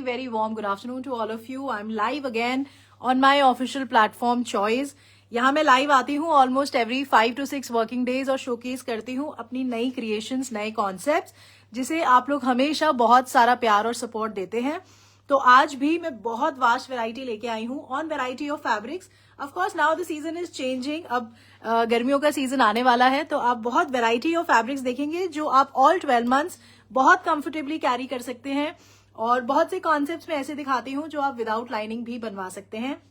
Very warm good afternoon to all of you. I'm live again on my official platform Choice. यहाँ मैं live आती हूँ almost every 5 to 6 working days और showcase करती हूँ अपनी नई क्रिएशंस, नए कॉन्सेप्ट्स, जिसे आप लोग हमेशा बहुत सारा प्यार और सपोर्ट देते हैं. तो आज भी मैं बहुत वास्ट वैरायटी लेके आई हूँ on variety of fabrics. Of course now the season is changing. अब गर्मियों का सीजन आने वाला है, तो आप बहुत वैरायटी ऑफ फैब्रिक्स देखेंगे जो आप ऑल 12 मंथ्स बहुत कंफर्टेबली कैरी कर सकते हैं. और बहुत से कॉन्सेप्ट्स मैं ऐसे दिखाती हूँ जो आप विदाउट लाइनिंग भी बनवा सकते हैं,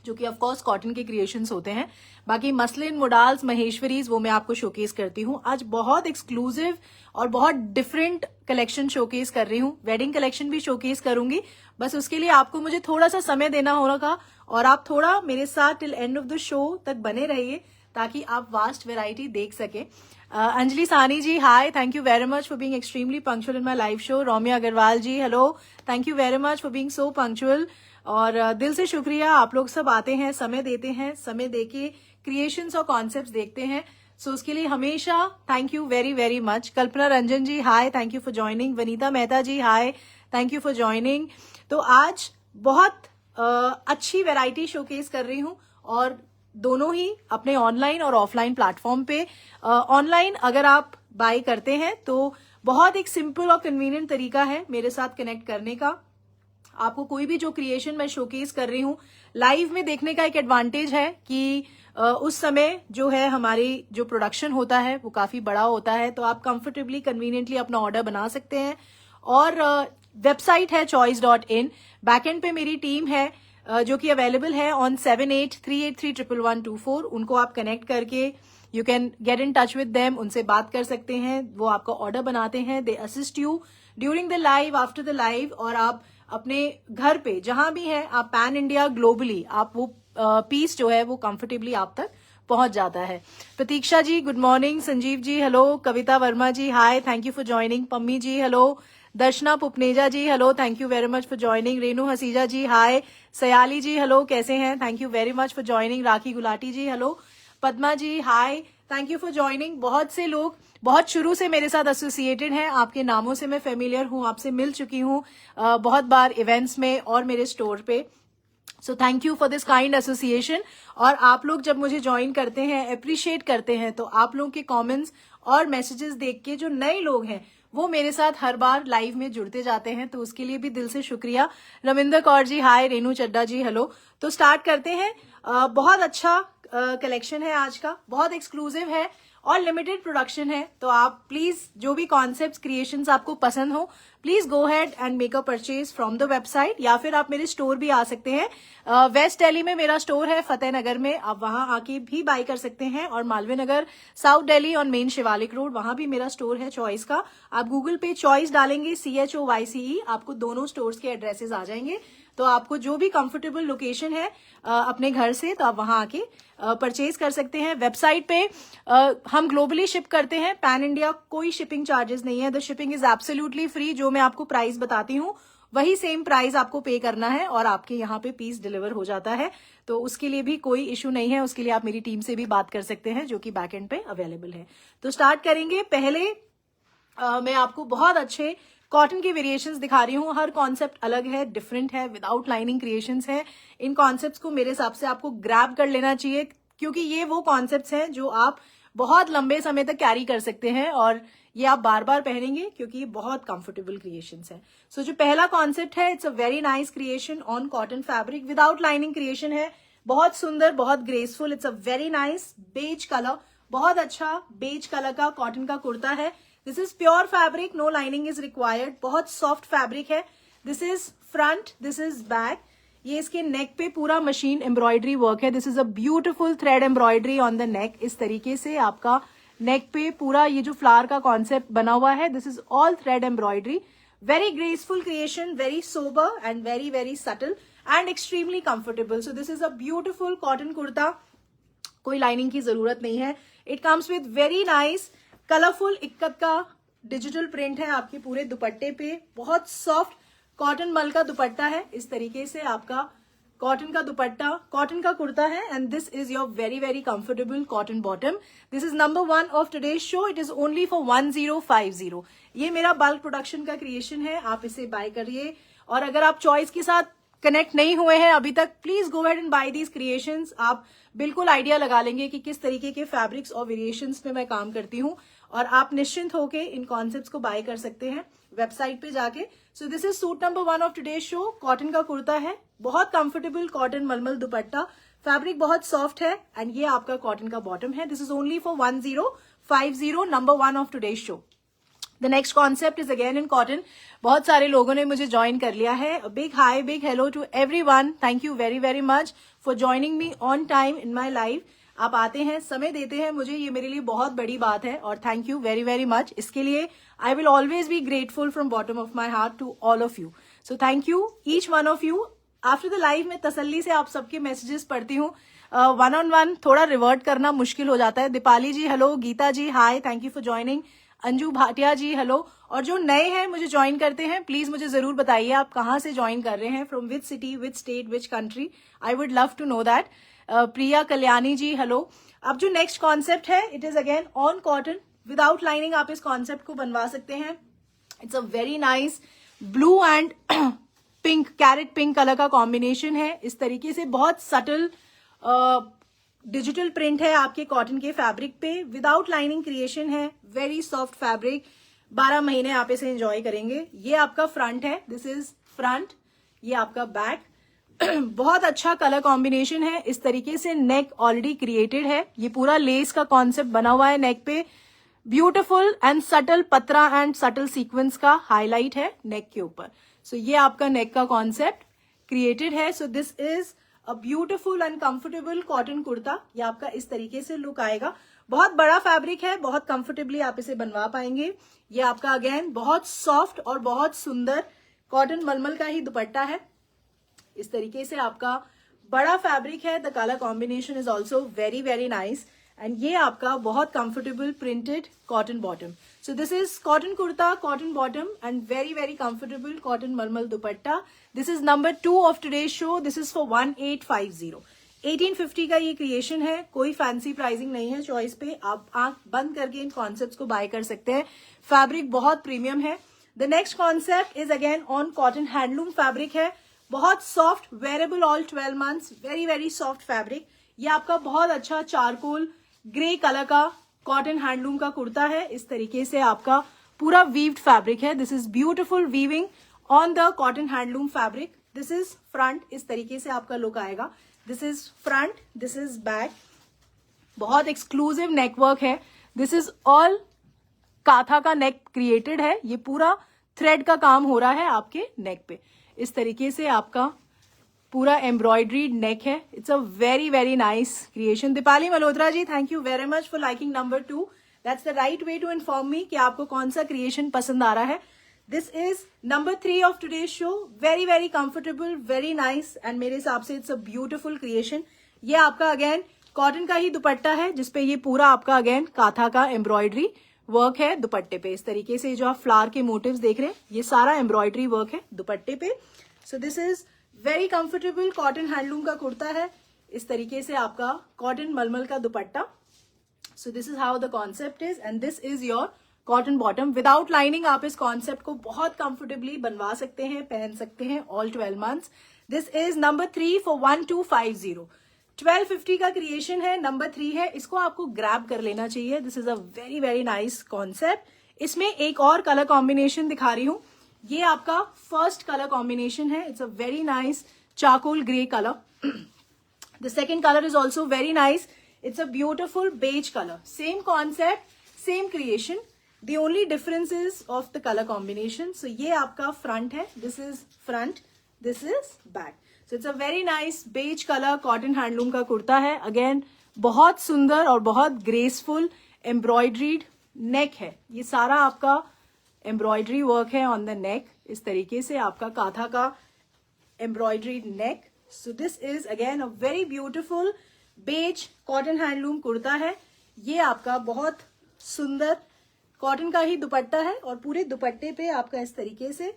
जो कि ऑफकोर्स कॉटन के क्रिएशंस होते हैं. बाकी मसलिन, मोडाल्स, महेश्वरीज वो मैं आपको शोकेस करती हूँ. आज बहुत एक्सक्लूसिव और बहुत डिफरेंट कलेक्शन शोकेस कर रही हूँ. वेडिंग कलेक्शन भी शोकेस करूंगी. बस उसके लिए आपको मुझे थोड़ा सा समय देना होगा और आप थोड़ा मेरे साथ till end of the show तक बने रहिए ताकि आप वास्ट वेराइटी देख सके. Anjali Sani ji, hi, thank you very much for being extremely punctual in my live show. Romiya Agarwal ji, hello, thank you very much for being so punctual. और दिल से शुक्रिया, आप लोग सब आते हैं, समय देते हैं, समय देके क्रिएशंस और कॉन्सेप्ट्स देखते हैं. सो उसके लिए हमेशा thank you very very much. Kalpana Ranjan ji, hi, thank you for joining. Vanita Mehta ji, hi, thank you for joining. तो आज बहुत अच्छी वैरायटी शोकेस कर रही हूँ और दोनों ही अपने ऑनलाइन और ऑफलाइन प्लेटफॉर्म पे. ऑनलाइन अगर आप बाय करते हैं तो बहुत एक सिंपल और कन्वीनियंट तरीका है मेरे साथ कनेक्ट करने का. आपको कोई भी जो क्रिएशन मैं शोकेस कर रही हूँ लाइव में देखने का एक एडवांटेज है कि उस समय जो है हमारी जो प्रोडक्शन होता है वो काफी बड़ा होता है, तो आप कंफर्टेबली कन्वीनियंटली अपना ऑर्डर बना सकते हैं. और वेबसाइट है choice.in. बैकएंड पे मेरी टीम है जो कि अवेलेबल है ऑन 7838311124. उनको आप कनेक्ट करके you can get in touch with them, उनसे बात कर सकते हैं. वो आपका ऑर्डर बनाते हैं. They assist you during the live, after the live. और आप अपने घर पे जहां भी हैं, आप पैन इंडिया ग्लोबली आप वो पीस जो है वो कंफर्टेबली आप तक पहुंच जाता है. Pratiksha ji, good morning. Sanjeev ji, hello. Kavita Verma ji, hi, thank you for joining. Pammi ji, hello. Darshana Pupneja ji, hello, thank you very much for joining. Renu Hasija ji, hi. Sayali ji, hello, कैसे हैं? Thank you very much for joining. Rakhi Gulati ji, hello. Padma ji, hi, thank you for joining. बहुत से लोग बहुत शुरू से मेरे साथ एसोसिएटेड हैं. आपके नामों से मैं फेमिलियर हूं, आपसे मिल चुकी हूं बहुत बार इवेंट्स में और मेरे स्टोर पे. सो thank you for this kind association. और आप लोग जब मुझे ज्वाइन करते हैं, अप्रिशिएट करते हैं, तो आप लोगों के कमेंट्स और मैसेजेस देख के जो नए लोग हैं वो मेरे साथ हर बार लाइव में जुड़ते जाते हैं, तो उसके लिए भी दिल से शुक्रिया. रविंदर कौर जी, हाय. रेनू चड्डा जी, हेलो. तो स्टार्ट करते हैं. बहुत अच्छा कलेक्शन है आज का, बहुत एक्सक्लूसिव है और लिमिटेड प्रोडक्शन है. तो आप प्लीज जो भी कॉन्सेप्ट्स, क्रिएशंस आपको पसंद हो, please go had and make a purchase from the website, या फिर आप मेरे स्टोर भी आ सकते हैं. वेस्ट दिल्ली में मेरा स्टोर है, फतेह नगर में, आप वहां आके भी बाय कर सकते हैं. और Malviya Nagar, South Delhi on main Shivalik road, वहां भी मेरा स्टोर है चॉइस का. आप गूगल पे चॉइस डालेंगे, CHOYCE, आपको दोनों स्टोर्स के एड्रेसेस आ जाएंगे. तो आपको जो भी कंफर्टेबल लोकेशन है अपने घर से, तो आप वहां आके परचेज कर सकते हैं. वेबसाइट पे हम ग्लोबली शिप करते हैं, पैन इंडिया, कोई शिपिंग चार्जेस नहीं है. The shipping is absolutely free. जो मैं आपको प्राइस बताती हूँ वही सेम प्राइस आपको पे करना है और आपके यहाँ पे पीस डिलीवर हो जाता है. तो उसके लिए भी कोई इश्यू नहीं है. उसके लिए आप मेरी टीम से भी बात कर सकते हैं जो कि बैक एंड पे अवेलेबल है. तो स्टार्ट करेंगे. पहले मैं आपको बहुत अच्छे कॉटन के वेरिएशंस दिखा रही हूँ. हर कॉन्सेप्ट अलग है, डिफरेंट है, विदाउट लाइनिंग क्रिएशंस है. इन कॉन्सेप्ट्स को मेरे हिसाब से आपको ग्रैब कर लेना चाहिए, क्योंकि ये वो कॉन्सेप्ट्स हैं जो आप बहुत लंबे समय तक कैरी कर सकते हैं और ये आप बार बार पहनेंगे क्योंकि ये बहुत कंफर्टेबल क्रिएशंस हैं. सो जो पहला कॉन्सेप्ट है, it's a very nice creation on cotton fabric, without lining creation है. बहुत सुंदर, बहुत graceful. It's a very nice beige colour, बहुत अच्छा बेज कलर का कॉटन का कुर्ता है. This is pure fabric, no lining is required. बहुत सॉफ्ट फैब्रिक है. This is front, this is back. ये इसके नेक पे पूरा मशीन एम्ब्रॉयडरी वर्क है. This is a beautiful thread embroidery on the neck. इस तरीके से आपका नेक पे पूरा ये जो फ्लावर का कॉन्सेप्ट बना हुआ है, this is all thread embroidery. Very graceful creation, very sober and very very subtle and extremely comfortable. So this is a beautiful cotton kurta. कोई लाइनिंग की जरूरत नहीं है. It comes with very nice colourful ikat का digital print है आपके पूरे दुपट्टे पे. बहुत सॉफ्ट कॉटन मल का दुपट्टा है. इस तरीके से आपका कॉटन का दुपट्टा, कॉटन का कुर्ता है. And this is your very very comfortable cotton bottom. This is number 1 of today show. It is only for 1050. ये मेरा बल्क प्रोडक्शन का क्रिएशन है. आप इसे बाय करिए और अगर आप चॉइस के साथ कनेक्ट नहीं हुए हैं अभी तक, please go ahead and buy these creations. आप बिल्कुल आइडिया लगा लेंगे कि किस तरीके के फैब्रिक्स और वेरिएशंस में मैं काम करती हूँ, और आप निश्चिंत होके इन कॉन्सेप्ट्स को बाय कर सकते हैं वेबसाइट पे जाके। So this is suit number 1 of today show. Cotton का कुर्ता है, बहुत कंफर्टेबल कॉटन मलमल दुपट्टा, फैब्रिक बहुत सॉफ्ट है, एंड ये आपका कॉटन का बॉटम है। This is only for 1050, number 1 of today show. The next concept is again in cotton. बहुत सारे लोगों ने मुझे ज्वाइन कर लिया है। Big hi, big hello to everyone. Thank you very very much for joining me on time in my live. आप आते हैं, समय देते हैं मुझे, ये मेरे लिए बहुत बड़ी बात है, और thank you very very much. इसके लिए I will always be grateful from bottom of my heart to all of you. So thank you each one of you. After the live में तसल्ली से आप सबके मैसेजेस पढ़ती हूँ। वन ऑन वन थोड़ा रिवर्ट करना मुश्किल हो जाता है। Deepali ji hello, Geeta ji hi, thank you for joining. Anju Bhatia ji hello. और जो नए हैं मुझे ज्वाइन करते हैं, प्लीज मुझे जरूर बताइए आप कहाँ से ज्वाइन कर रहे हैं, from which city, which state, which country. I would love to know that. Priya Kalyani ji hello. अब जो नेक्स्ट कॉन्सेप्ट है, it is again on cotton without lining. आप इस कॉन्सेप्ट को बनवा सकते हैं। It's a very nice blue and pink, carrot pink colour का कॉम्बिनेशन है। इस तरीके से बहुत सटल डिजिटल प्रिंट है आपके कॉटन के फैब्रिक पे, विदाउट लाइनिंग क्रिएशन है, वेरी सॉफ्ट फैब्रिक। 12 महीने आप इसे एंजॉय करेंगे। ये आपका फ्रंट है, दिस इज फ्रंट, ये आपका बैक। बहुत अच्छा कलर कॉम्बिनेशन है। इस तरीके से नेक ऑलरेडी क्रिएटेड है। ये पूरा लेस का कॉन्सेप्ट बना हुआ है नेक पे। ब्यूटिफुल एंड सटल पत्रा एंड सटल सीक्वेंस का हाईलाइट है नेक के ऊपर। सो ये आपका नेक का कॉन्सेप्ट क्रिएटेड है। So this is a beautiful and comfortable cotton kurta. ये आपका इस तरीके से लुक आएगा। बहुत बड़ा फैब्रिक है, बहुत कंफर्टेबली आप इसे बनवा पाएंगे। ये आपका अगेन बहुत सॉफ्ट और बहुत सुंदर कॉटन मलमल का ही दुपट्टा है। इस तरीके से आपका बड़ा फैब्रिक है। The colour combination is also very very nice, and ये आपका बहुत comfortable printed cotton bottom. So this is cotton kurta, cotton bottom and very very comfortable cotton मलमल dupatta. This is number 2 of today show. This is for 1850। 1850 का ये creation है। कोई fancy pricing नहीं है चॉइस पे। आप आंख बंद करके इन कॉन्सेप्ट्स को बाय कर सकते हैं। फैब्रिक बहुत प्रीमियम है। The next concept is again on cotton, handloom fabric है, बहुत soft, wearable all 12 months, very very soft fabric. ये आपका बहुत अच्छा चारकोल ग्रे कलर का कॉटन हैंडलूम का कुर्ता है। इस तरीके से आपका पूरा वीव्ड फैब्रिक है। This is beautiful weaving on the cotton handloom fabric. This is front, इस तरीके से आपका लुक आएगा। This is front, this is back. बहुत एक्सक्लूसिव नेकवर्क है। दिस इज ऑल काथा का नेक क्रिएटेड है। ये पूरा थ्रेड का काम हो रहा है आपके नेक पे। इस तरीके से आपका पूरा एम्ब्रॉयडरी नेक है। It's a very very nice creation. Deepali Malhotra ji, thank you very much for liking number 2। That's the right way to inform me कि आपको कौन सा क्रिएशन पसंद आ रहा है। This is number 3 of today show. Very very comfortable, very nice, and मेरे हिसाब से इट्स अ ब्यूटिफुल क्रिएशन। ये आपका अगेन कॉटन का ही दुपट्टा है, जिसपे ये पूरा आपका अगेन काथा का एम्ब्रॉयडरी वर्क है दुपट्टे पे। इस तरीके से जो आप फ्लावर के मोटिव्स देख रहे हैं, ये सारा एम्ब्रॉयडरी वर्क है दुपट्टे पे। So this is very comfortable cotton handloom का कुर्ता है। इस तरीके से आपका कॉटन मलमल का दुपट्टा। So this is how the concept is, and this is your cotton bottom. Without lining आप इस कॉन्सेप्ट को बहुत कंफर्टेबली बनवा सकते हैं, पहन सकते हैं all 12 months. This is number 3 for 1250। 1250 का क्रिएशन है, नंबर 3 है। इसको आपको ग्रैब कर लेना चाहिए। This is a very very nice concept. इसमें एक और कलर कॉम्बिनेशन दिखा रही हूं। ये आपका फर्स्ट कलर कॉम्बिनेशन है। It's a very nice charcoal grey colour. The second colour is also very nice. It's a beautiful beige colour. Same concept, same creation, the only difference is of the colour combination. So ये आपका front है, this is front, this is back. So it's a very nice beige colour cotton handloom का कुर्ता है। Again बहुत सुंदर और बहुत graceful embroidered नेक है। ये सारा आपका एम्ब्रॉयडरी वर्क है ऑन द नेक। इस तरीके से आपका काथा का embroidery neck. So this is again a very beautiful beige cotton handloom kurta है। ये आपका बहुत सुंदर कॉटन का ही दुपट्टा है, और पूरे दुपट्टे पे आपका इस तरीके से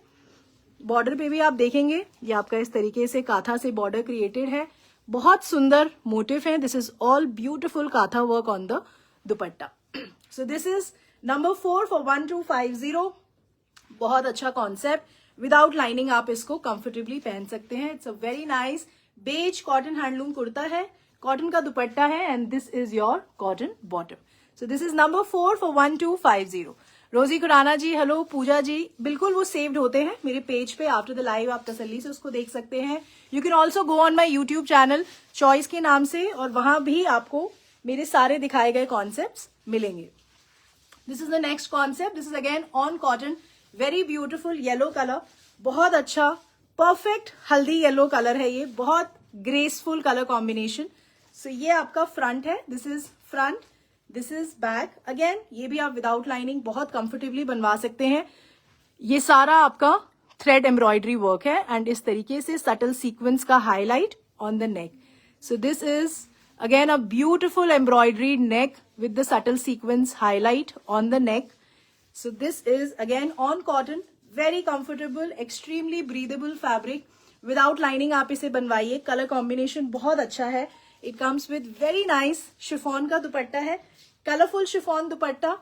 बॉर्डर पे भी आप देखेंगे, ये आपका इस तरीके से काथा से बॉर्डर क्रिएटेड है। बहुत सुंदर मोटिव है। This is all beautiful katha work on the dupatta. So this is number 4 for 1250। बहुत अच्छा कॉन्सेप्ट, विदाउट लाइनिंग आप इसको कंफर्टेबली पहन सकते हैं। It's a very nice beige cotton handloom kurta है, कॉटन का दुपट्टा है and this is your cotton bottom. So this is number 4 for 1250। Rosy Khurana ji hello, पूजा जी बिल्कुल वो सेव्ड होते हैं मेरे पेज पे, आफ्टर द लाइव आप तसल्ली से उसको देख सकते हैं। You can also go on my YouTube channel choice के नाम से, और वहां भी आपको मेरे सारे दिखाए गए कॉन्सेप्ट्स मिलेंगे। This is the next concept, this is again on cotton, very beautiful yellow colour, बहुत अच्छा परफेक्ट हल्दी येलो कलर है ये, बहुत ग्रेसफुल कलर कॉम्बिनेशन। सो ये आपका फ्रंट है, this is front, this is back. Again ये भी आप विदाउट लाइनिंग बहुत कंफर्टेबली बनवा सकते हैं। ये सारा आपका थ्रेड एम्ब्रॉयडरी वर्क है एंड इस तरीके से सटल सीक्वेंस का highlight on the neck. So this is again a beautiful embroidery neck with the subtle sequence highlight on the neck. So this is again on cotton, very comfortable, extremely breathable fabric, without lining आप इसे बनवाइए। Colour combination बहुत अच्छा है। It comes with very nice chiffon का दुपट्टा है, colourful chiffon दुपट्टा।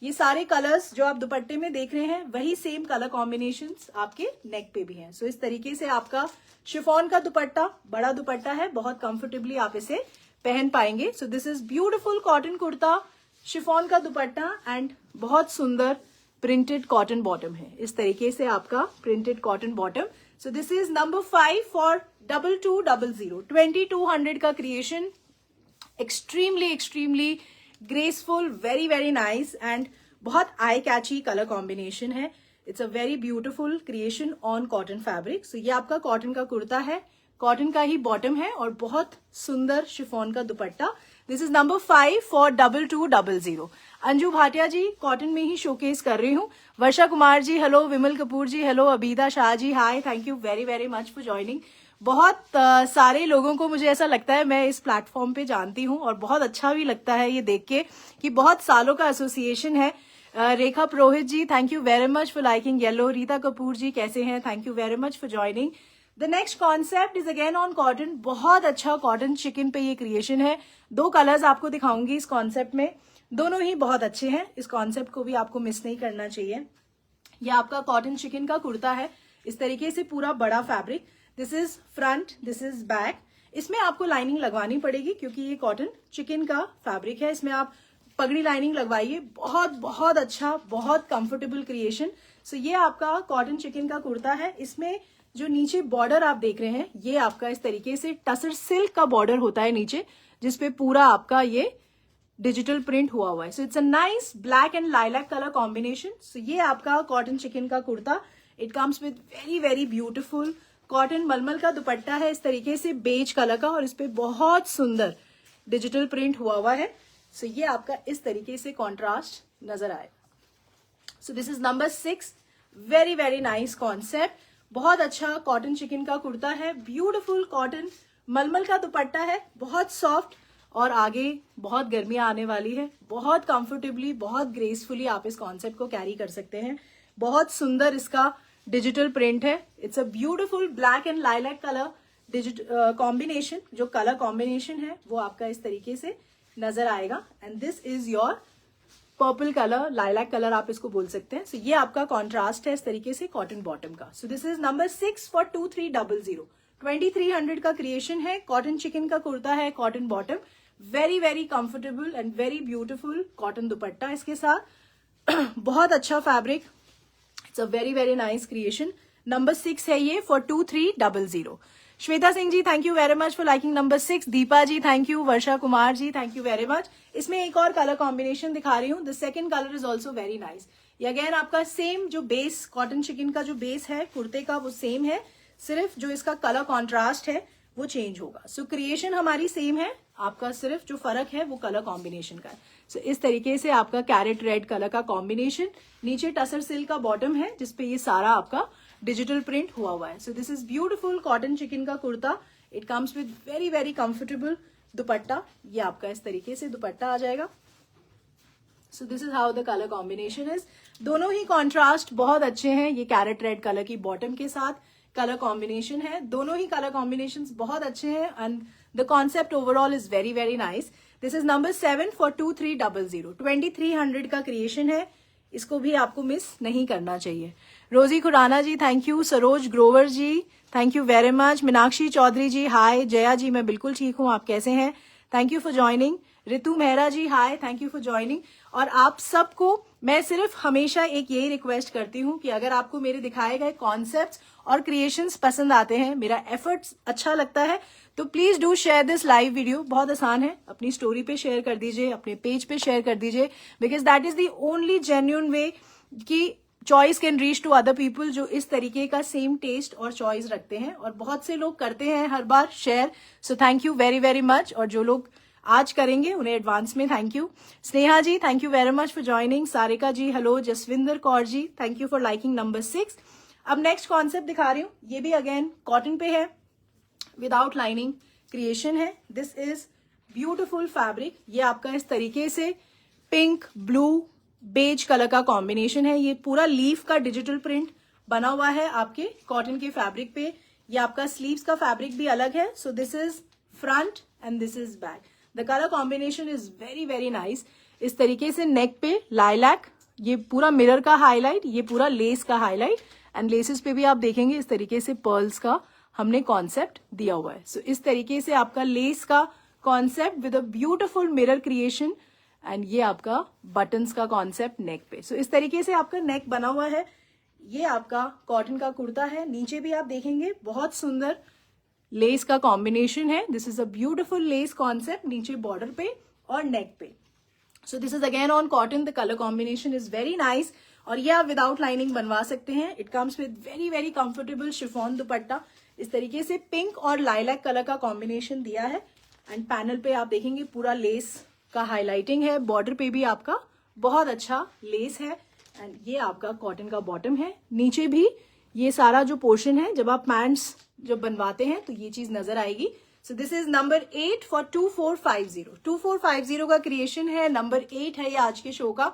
ये सारे कलर्स जो आप दुपट्टे में देख रहे हैं वही सेम कलर कॉम्बिनेशंस आपके नेक पे भी हैं। सो इस तरीके से आपका शिफॉन का दुपट्टा, बड़ा दुपट्टा है, बहुत कंफर्टेबली आप इसे पहन पाएंगे। सो this is beautiful cotton kurta, chiffon का दुपट्टा एंड बहुत सुंदर प्रिंटेड कॉटन बॉटम है। इस तरीके से आपका printed cotton bottom. So this is number 5 for 2200, 2200 का creation, extremely graceful, very very nice and बहुत आई कैची कलर कॉम्बिनेशन है। It's a very beautiful creation on cotton fabric. So ये आपका कॉटन का कुर्ता है, कॉटन का ही बॉटम है और बहुत सुंदर शिफॉन का dupatta. This is number 5 for 2200। Anju Bhatia ji cotton में ही शोकेस कर रही हूँ। Varsha Kumar ji hello, Vimal Kapoor ji hello, Abida Shah ji hi, thank you very very much for joining. बहुत सारे लोगों को मुझे ऐसा लगता है मैं इस प्लेटफॉर्म पे जानती हूँ और बहुत अच्छा भी लगता है ये देख के कि बहुत सालों का एसोसिएशन है। Rekha Purohit ji thank you very much for liking yellow. Rita Kapoor ji कैसे हैं, thank you very much for joining. The next concept is again on cotton, बहुत अच्छा कॉटन चिकन पे ये क्रिएशन है। 2 कलर्स आपको दिखाऊंगी इस कॉन्सेप्ट में, दोनों ही बहुत अच्छे हैं। इस कॉन्सेप्ट को भी आपको मिस नहीं करना चाहिए। ये आपका कॉटन चिकन का कुर्ता है, इस तरीके से पूरा बड़ा fabric. This is front, this is back. इसमें आपको लाइनिंग लगवानी पड़ेगी क्योंकि ये कॉटन चिकन का फैब्रिक है। इसमें आप पगड़ी लाइनिंग लगवाइए, बहुत बहुत अच्छा, बहुत कंफर्टेबल क्रिएशन। सो ये आपका कॉटन चिकन का कुर्ता है। इसमें जो नीचे बॉर्डर आप देख रहे हैं ये आपका इस तरीके से टसर सिल्क का बॉर्डर होता है नीचे, जिसपे पूरा आपका ये डिजिटल प्रिंट हुआ है। So it's a nice black and lilac colour combination. So ये आपका कॉटन चिकन का kurta, it comes with very very beautiful cotton malmal का दुपट्टा है इस तरीके से बेज कलर का, और इस पे बहुत सुंदर डिजिटल प्रिंट हुआ है। सो ये आपका इस तरीके से कॉन्ट्रास्ट नजर आएगा। So this is number 6, very very nice concept, बहुत अच्छा कॉटन चिकन का कुर्ता है, ब्यूटिफुल कॉटन मलमल का दुपट्टा है, बहुत सॉफ्ट, और आगे बहुत गर्मियां आने वाली है, बहुत कंफर्टेबली, बहुत ग्रेसफुली आप इस कॉन्सेप्ट को कैरी कर सकते हैं। बहुत सुंदर इसका डिजिटल प्रिंट है। It's a beautiful black and lilac colour combination. जो कलर कॉम्बिनेशन है वो आपका इस तरीके से नजर आएगा and this is your purple colour, lilac colour आप इसको बोल सकते हैं। सो ये आपका कॉन्ट्रास्ट है इस तरीके से कॉटन बॉटम का। सो दिस इज नंबर 6 फॉर 2300, 2300 का क्रिएशन है। कॉटन चिकन का कुर्ता है, cotton bottom, very very comfortable and very beautiful cotton dupatta इसके साथ। बहुत अच्छा fabric, it's a very very nice creation. Number 6 है ये for 2300। Shweta Singh ji thank you very much for liking number 6। Deepa ji thank you, Varsha Kumar ji thank you very much. इसमें एक और colour combination दिखा रही हूँ, the second colour is also very nice. ये again आपका सेम जो बेस कॉटन चिकन का जो बेस है कुर्ते का वो सेम है, सिर्फ जो इसका कलर कॉन्ट्रास्ट है वो चेंज होगा। सो क्रिएशन हमारी सेम है, आपका सिर्फ जो फर्क है वो कलर कॉम्बिनेशन का है। सो इस तरीके से आपका कैरेट रेड कलर का कॉम्बिनेशन, नीचे टसर सिल्क का बॉटम है जिसपे ये सारा आपका डिजिटल प्रिंट हुआ है। So this is beautiful cotton chikan का kurta, it comes with very very comfortable dupatta. ये आपका इस तरीके से दुपट्टा आ जाएगा। So this is how the colour combination is. दोनों ही कॉन्ट्रास्ट बहुत अच्छे हैं। ये कैरेट रेड कलर की बॉटम के साथ कलर कॉम्बिनेशन है, दोनों ही कलर कॉम्बिनेशन बहुत अच्छे हैं and the concept overall is very very nice. This is number 7 for 2300, 2300 का क्रिएशन है। इसको भी आपको मिस नहीं करना चाहिए। Rosy Khurana ji thank you, Saroj Grover ji thank you very much, Meenakshi Chaudhary ji hi, Jaya ji मैं बिल्कुल ठीक हूँ, आप कैसे हैं, thank you for joining, Ritu Mehra ji hi, thank you for joining. और आप सबको मैं सिर्फ हमेशा एक यही रिक्वेस्ट करती हूँ कि अगर आपको मेरे दिखाए गए कॉन्सेप्ट्स और क्रिएशंस पसंद आते हैं, मेरा एफर्ट्स अच्छा लगता है, तो please do share this live video. बहुत आसान है, अपनी स्टोरी पे शेयर कर दीजिए, अपने पेज पे शेयर कर दीजिए, because that is the only genuine way कि choice can reach to other people जो इस तरीके का सेम टेस्ट और चॉइस रखते हैं, और बहुत से लोग करते हैं हर बार share. So thank you very very much, और जो लोग आज करेंगे उन्हें एडवांस में thank you. Sneha ji thank you very much for joining, Sarika ji hello, Jaswinder Kaur ji thank you for liking number 6। अब नेक्स्ट कॉन्सेप्ट दिखा रही हूँ, ये भी अगेन कॉटन पे है, विदाउट लाइनिंग क्रिएशन है। दिस इज ब्यूटिफुल फैब्रिक, ये आपका इस तरीके से पिंक ब्लू बेज कलर का कॉम्बिनेशन है, ये पूरा लीफ का डिजिटल प्रिंट बना हुआ है आपके कॉटन के फैब्रिक पे। ये आपका स्लीव्स का फैब्रिक भी अलग है। So this is front and this is back, the colour combination is very very nice. इस तरीके से नेक पे लाइलैक, ये पूरा मिरर का हाईलाइट, ये पूरा लेस का हाईलाइट, एंड लेसेस पे भी आप देखेंगे इस तरीके से पर्ल्स का हमने कॉन्सेप्ट दिया हुआ है। सो इस तरीके से आपका लेस का concept with a beautiful mirror creation, and ये आपका बटन्स का कॉन्सेप्ट नेक पे। सो इस तरीके से आपका नेक बना हुआ है। ये आपका कॉटन का कुर्ता है, नीचे भी आप देखेंगे बहुत सुंदर लेस का कॉम्बिनेशन है। This is a beautiful less concept नीचे बॉर्डर पे और नेक पे। So this is again on cotton, the colour combination is very nice, और ये आप विदाउट लाइनिंग बनवा सकते हैं। It comes with very very comfortable chiffon दुपट्टा, इस तरीके से पिंक और लाइलैक कलर का कॉम्बिनेशन दिया है, एंड पैनल पे आप देखेंगे पूरा लेस का हाईलाइटिंग है, बॉर्डर पे भी आपका बहुत अच्छा लेस है, एंड ये आपका कॉटन का बॉटम है। नीचे भी ये सारा जो पोर्शन है, जब आप पैंट्स जब बनवाते हैं तो ये चीज नजर आएगी। सो दिस इज नंबर 8 फॉर 2450। 2450 का क्रिएशन है, नंबर 8 है ये आज के शो का।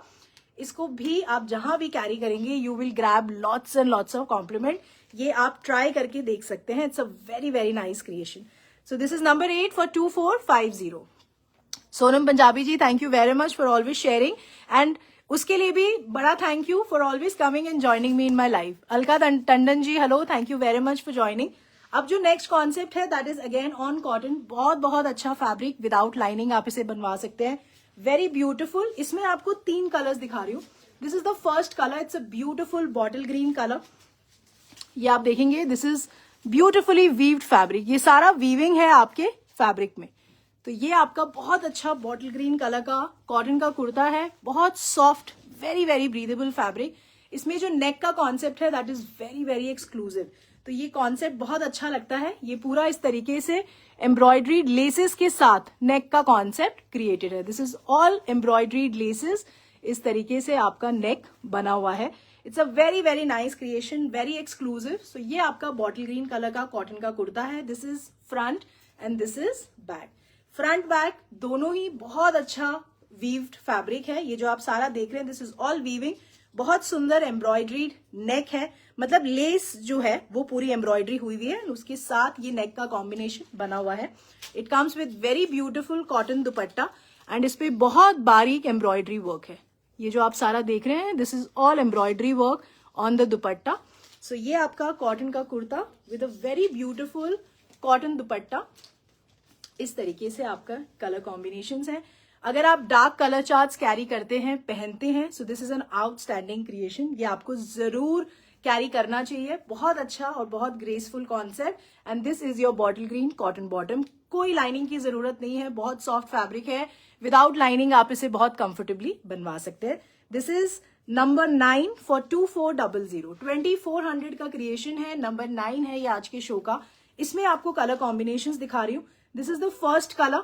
इसको भी आप जहां भी कैरी करेंगे you will grab lots and lots of compliment. ये आप ट्राई करके देख सकते हैं, it's a very very nice creation. So this is number 8 for 2450। Sonam Punjabi ji thank you very much for always sharing, and उसके लिए भी बड़ा thank you for always coming and joining me in my life. Alka Tandon ji hello, thank you very much for joining. अब जो next concept है that is again on cotton, बहुत बहुत अच्छा फैब्रिक, विदाउट लाइनिंग आप इसे बनवा सकते हैं, वेरी ब्यूटिफुल। इसमें आपको 3 कलर्स दिखा रही हूँ। This is the first colour, it's a beautiful bottle green colour. ये आप देखेंगे this is beautifully weaved fabric, ये सारा वीविंग है आपके फैब्रिक में। तो ये आपका बहुत अच्छा बॉटल ग्रीन कलर का कॉटन का कुर्ता है, बहुत soft very very breathable fabric. इसमें जो नेक का कॉन्सेप्ट है that is very very exclusive, तो ये कॉन्सेप्ट बहुत अच्छा लगता है। ये पूरा इस तरीके से एम्ब्रॉयडरीड लेसेस के साथ नेक का कॉन्सेप्ट क्रिएटेड है। This is all embroidered laces, इस तरीके से आपका नेक बना हुआ है। It's a very very nice creation, very exclusive. So ये आपका बॉटल ग्रीन कलर का कॉटन का कुर्ता है। This is front and this is back. Front back दोनों ही बहुत अच्छा वीव्ड फैब्रिक है। ये जो आप सारा देख रहे हैं दिस इज ऑल वीविंग, बहुत सुंदर एम्ब्रॉयडरीड नेक है, मतलब लेस जो है वो पूरी एम्ब्रॉयडरी हुई हुई है, उसके साथ ये नेक का कॉम्बिनेशन बना हुआ है। It comes with very beautiful cotton dupatta, and इस पे बहुत बारीक एम्ब्रॉयडरी वर्क है। ये जो आप सारा देख रहे हैं this is all embroidery work on the dupatta. So ये आपका कॉटन का kurta with a very beautiful cotton dupatta, इस तरीके से आपका कलर कॉम्बिनेशंस हैं। अगर आप डार्क कलर चार्ट्स कैरी करते हैं, पहनते हैं, so this is an outstanding creation, ये आपको जरूर कैरी करना चाहिए। बहुत अच्छा और बहुत graceful concept, and this is your bottle green cotton bottom. कोई लाइनिंग की जरूरत नहीं है, बहुत सॉफ्ट फैब्रिक है, विदाउट लाइनिंग आप इसे बहुत कंफर्टेबली बनवा सकते हैं। This is number 9 for 2400। 2400 का क्रिएशन है, नंबर 9 है ये आज के शो का। इसमें आपको कलर कॉम्बिनेशंस दिखा रही हूँ। This is the first colour,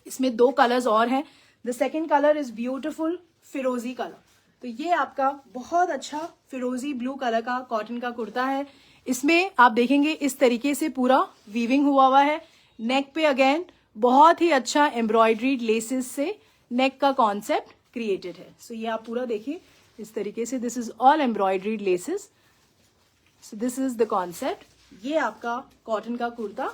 इसमें 2 कलर्स और हैं। The second colour is beautiful फिरोजी कलर। तो ये आपका बहुत अच्छा फिरोजी ब्लू कलर का कॉटन का कुर्ता है। इसमें आप देखेंगे इस तरीके से पूरा वीविंग हुआ है। नेक पे अगेन बहुत ही अच्छा एम्ब्रॉयडरीड लेसेस से नेक का कॉन्सेप्ट क्रिएटेड है। सो ये आप पूरा देखिए इस तरीके से, this is all embroidered laces. So this is the concept. ये आपका कॉटन का कुर्ता,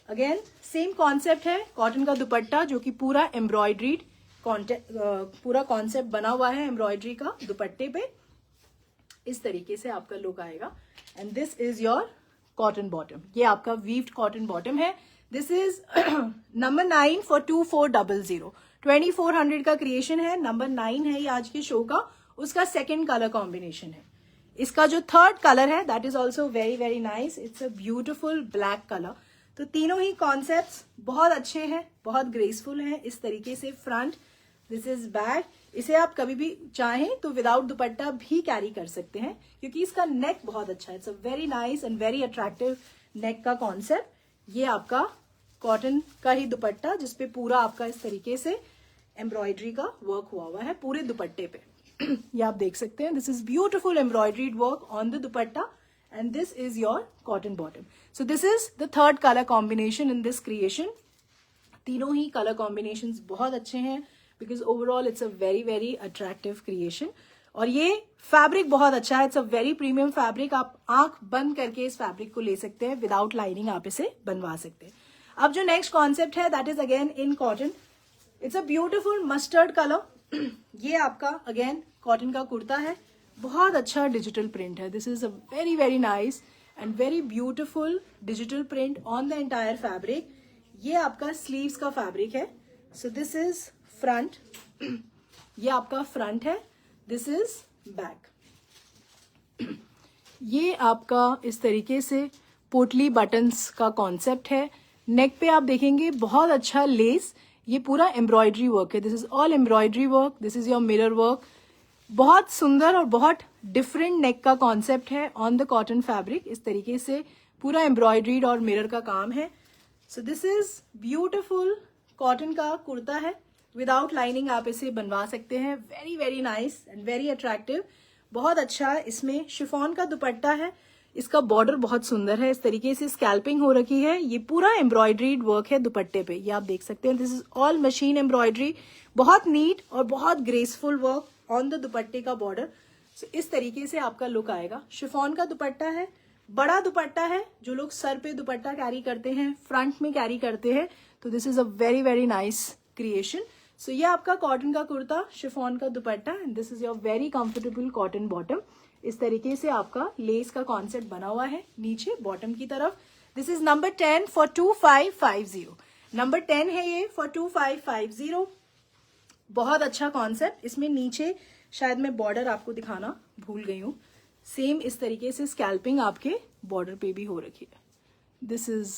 अगेन सेम कॉन्सेप्ट है, कॉटन का दुपट्टा जो कि पूरा एम्ब्रॉयडरीड पूरा कॉन्सेप्ट बना हुआ है एम्ब्रॉयडरी का दुपट्टे पे। इस तरीके से आपका लुक आएगा। And this is your cotton bottom. ये आपका वीव्ड कॉटन बॉटम है। This is number 9 for 2400। 2400 का क्रिएशन है। नंबर 9 है ये आज के शो का, उसका सेकेंड कलर कॉम्बिनेशन है। इसका जो थर्ड कलर है that is also very very nice. It's a beautiful black colour. तो तीनों ही कॉन्सेप्ट्स बहुत अच्छे हैं, बहुत ग्रेसफुल हैं। इस तरीके से फ्रंट, दिस इज बैक। इसे आप कभी भी चाहें तो विदाउट दुपट्टा भी कैरी कर सकते हैं क्योंकि इसका नेक बहुत अच्छा है। It's a very nice and very attractive neck का कॉन्सेप्ट। ये आपका कॉटन का ही दुपट्टा जिसपे पूरा आपका इस तरीके से एम्ब्रॉयडरी का वर्क हुआ है पूरे दुपट्टे पे। ये आप देख सकते हैं। This is beautiful embroidered work on the dupatta and this is your cotton bottom. So this is the third colour combination in this creation. तीनों ही कलर कॉम्बिनेशंस बहुत अच्छे हैं because overall it's a very very attractive creation. और ये fabric बहुत अच्छा है। It's a very premium fabric. आप आंख बंद करके इस फैब्रिक को ले सकते हैं। विदाउट लाइनिंग आप इसे बनवा सकते हैं। अब जो नेक्स्ट कॉन्सेप्ट है that is again in cotton. It's a beautiful mustard colour. ये आपका अगेन कॉटन का कुर्ता है। बहुत अच्छा डिजिटल प्रिंट है। This is a very very nice and very beautiful digital print on the entire fabric. ये आपका स्लीव्स का फैब्रिक है। So this is front. ये आपका फ्रंट है। This is back. ये आपका इस तरीके से पोटली बटन्स का कॉन्सेप्ट है। नेक पे आप देखेंगे बहुत अच्छा लेस। ये पूरा एम्ब्रॉयडरी वर्क है। This is all embroidery work. This is your mirror work. बहुत सुंदर और बहुत डिफरेंट नेक का कॉन्सेप्ट है ऑन द कॉटन फैब्रिक। इस तरीके से पूरा एम्ब्रॉयडरीड और मिरर का काम है। So this is beautiful cotton का कुर्ता है। विदाउट लाइनिंग आप इसे बनवा सकते हैं। Very very nice and very attractive. बहुत अच्छा। इसमें शिफॉन का दुपट्टा है। इसका बॉर्डर बहुत सुंदर है। इस तरीके से स्कैल्पिंग हो रखी है। ये पूरा एम्ब्रॉयडरीड वर्क है दुपट्टे पे। ये आप देख सकते हैं। This is all machine embroidery. बहुत नीट और बहुत ग्रेसफुल वर्क ऑन द दुपट्टे का बॉर्डर। सो इस तरीके से आपका लुक आएगा। शिफॉन का दुपट्टा है। बड़ा दुपट्टा है। जो लोग सर पे दुपट्टा कैरी करते हैं, फ्रंट में कैरी करते हैं, तो this is a very very nice creation. So ये आपका कॉटन का कुर्ता, शिफॉन का dupatta and this is your very comfortable cotton bottom. इस तरीके से आपका लेस का कॉन्सेप्ट बना हुआ है नीचे बॉटम की तरफ। This is number 10 for 2550। Number 10 है ये फॉर 2550। बहुत अच्छा कॉन्सेप्ट। इसमें नीचे शायद मैं बॉर्डर आपको दिखाना भूल गई हूँ। सेम इस तरीके से स्कैल्पिंग आपके बॉर्डर पे भी हो रखी है। This is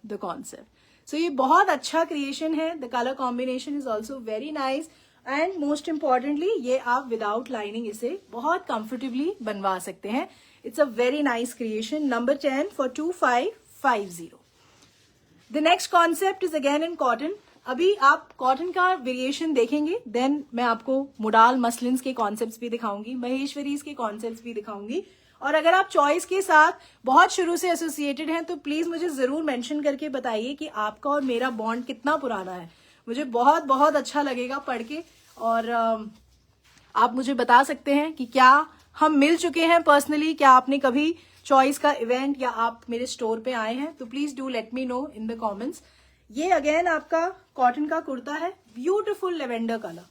the concept. So ये बहुत अच्छा क्रिएशन है। The colour combination is also very nice and most importantly ये आप विदाउट लाइनिंग इसे बहुत कंफर्टेबली बनवा सकते हैं। It's a very nice creation. Number 10 for 2550। The next concept is again in cotton. अभी आप कॉटन का वेरिएशन देखेंगे, देन मैं आपको मुडाल मसलिन्स के कॉन्सेप्ट्स भी दिखाऊंगी, महेश्वरीज के कॉन्सेप्ट्स भी दिखाऊंगी। और अगर आप चॉइस के साथ बहुत शुरू से एसोसिएटेड हैं तो प्लीज मुझे जरूर मेंशन करके बताइए कि आपका और मेरा बॉन्ड कितना पुराना है। मुझे बहुत बहुत अच्छा लगेगा पढ़ के। और आप मुझे बता सकते हैं कि क्या हम मिल चुके हैं पर्सनली, क्या आपने कभी चॉइस का इवेंट या आप मेरे स्टोर पे आए हैं, तो please do let me know in the comments. ये अगेन आपका कॉटन का कुर्ता है। Beautiful lavender colour.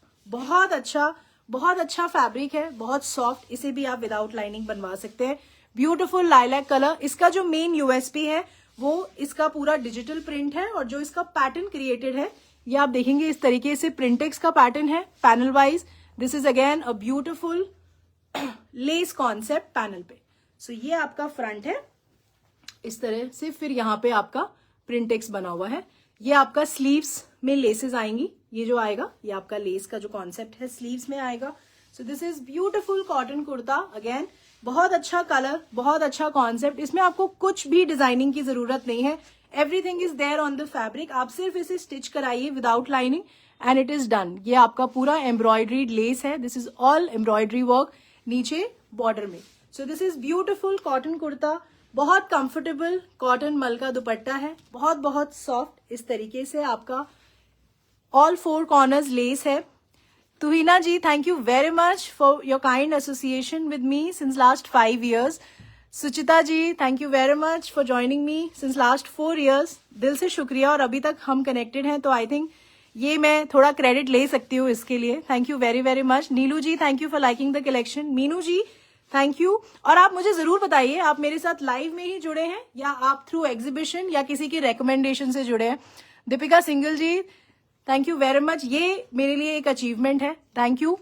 बहुत अच्छा फैब्रिक है, बहुत सॉफ्ट। इसे भी आप विदाउट लाइनिंग बनवा सकते हैं। Beautiful lilac colour. इसका जो मेन यूएसपी है वो इसका पूरा डिजिटल प्रिंट है और जो इसका पैटर्न क्रिएटेड है ये आप देखेंगे इस तरीके से प्रिंटेक्स का पैटर्न है panel wise. This is again a beautiful less concept panel पे। सो ये आपका फ्रंट है इस तरह से। फिर यहाँ पे आपका प्रिंटेक्स बना हुआ है। ये आपका स्लीव्स में लेसेस आएंगी। ये जो आएगा ये आपका लेस का जो कॉन्सेप्ट है स्लीव्स में आएगा। So this is beautiful cotton kurta. Again बहुत अच्छा कलर, बहुत अच्छा कॉन्सेप्ट। इसमें आपको कुछ भी डिजाइनिंग की जरूरत नहीं है। Everything is there on the fabric. आप सिर्फ इसे स्टिच कराइए without lining and it is done. ये आपका पूरा एम्ब्रॉयडरीड लेस है। This is all embroidery work नीचे बॉर्डर में। So this is beautiful cotton kurta. बहुत कंफर्टेबल कॉटन मल का दुपट्टा है। बहुत सॉफ्ट। इस तरीके से आपका ऑल 4 कॉर्नर्स लेस है। Tuhina ji, thank you very much for your kind association with me since last 5 years। Suchita ji, thank you very much for joining me since last 4 years। दिल से शुक्रिया। और अभी तक हम कनेक्टेड हैं तो आई थिंक ये मैं थोड़ा क्रेडिट ले सकती हूँ इसके लिए। Thank you very very much. Neelu ji thank you for liking the collection. Meenu ji thank you. और आप मुझे जरूर बताइए आप मेरे साथ लाइव में ही जुड़े हैं या आप थ्रू एग्जीबिशन या किसी की रिकमेंडेशन से जुड़े हैं। Deepika Singhal ji thank you very much. ये मेरे लिए एक अचीवमेंट है, थैंक यू।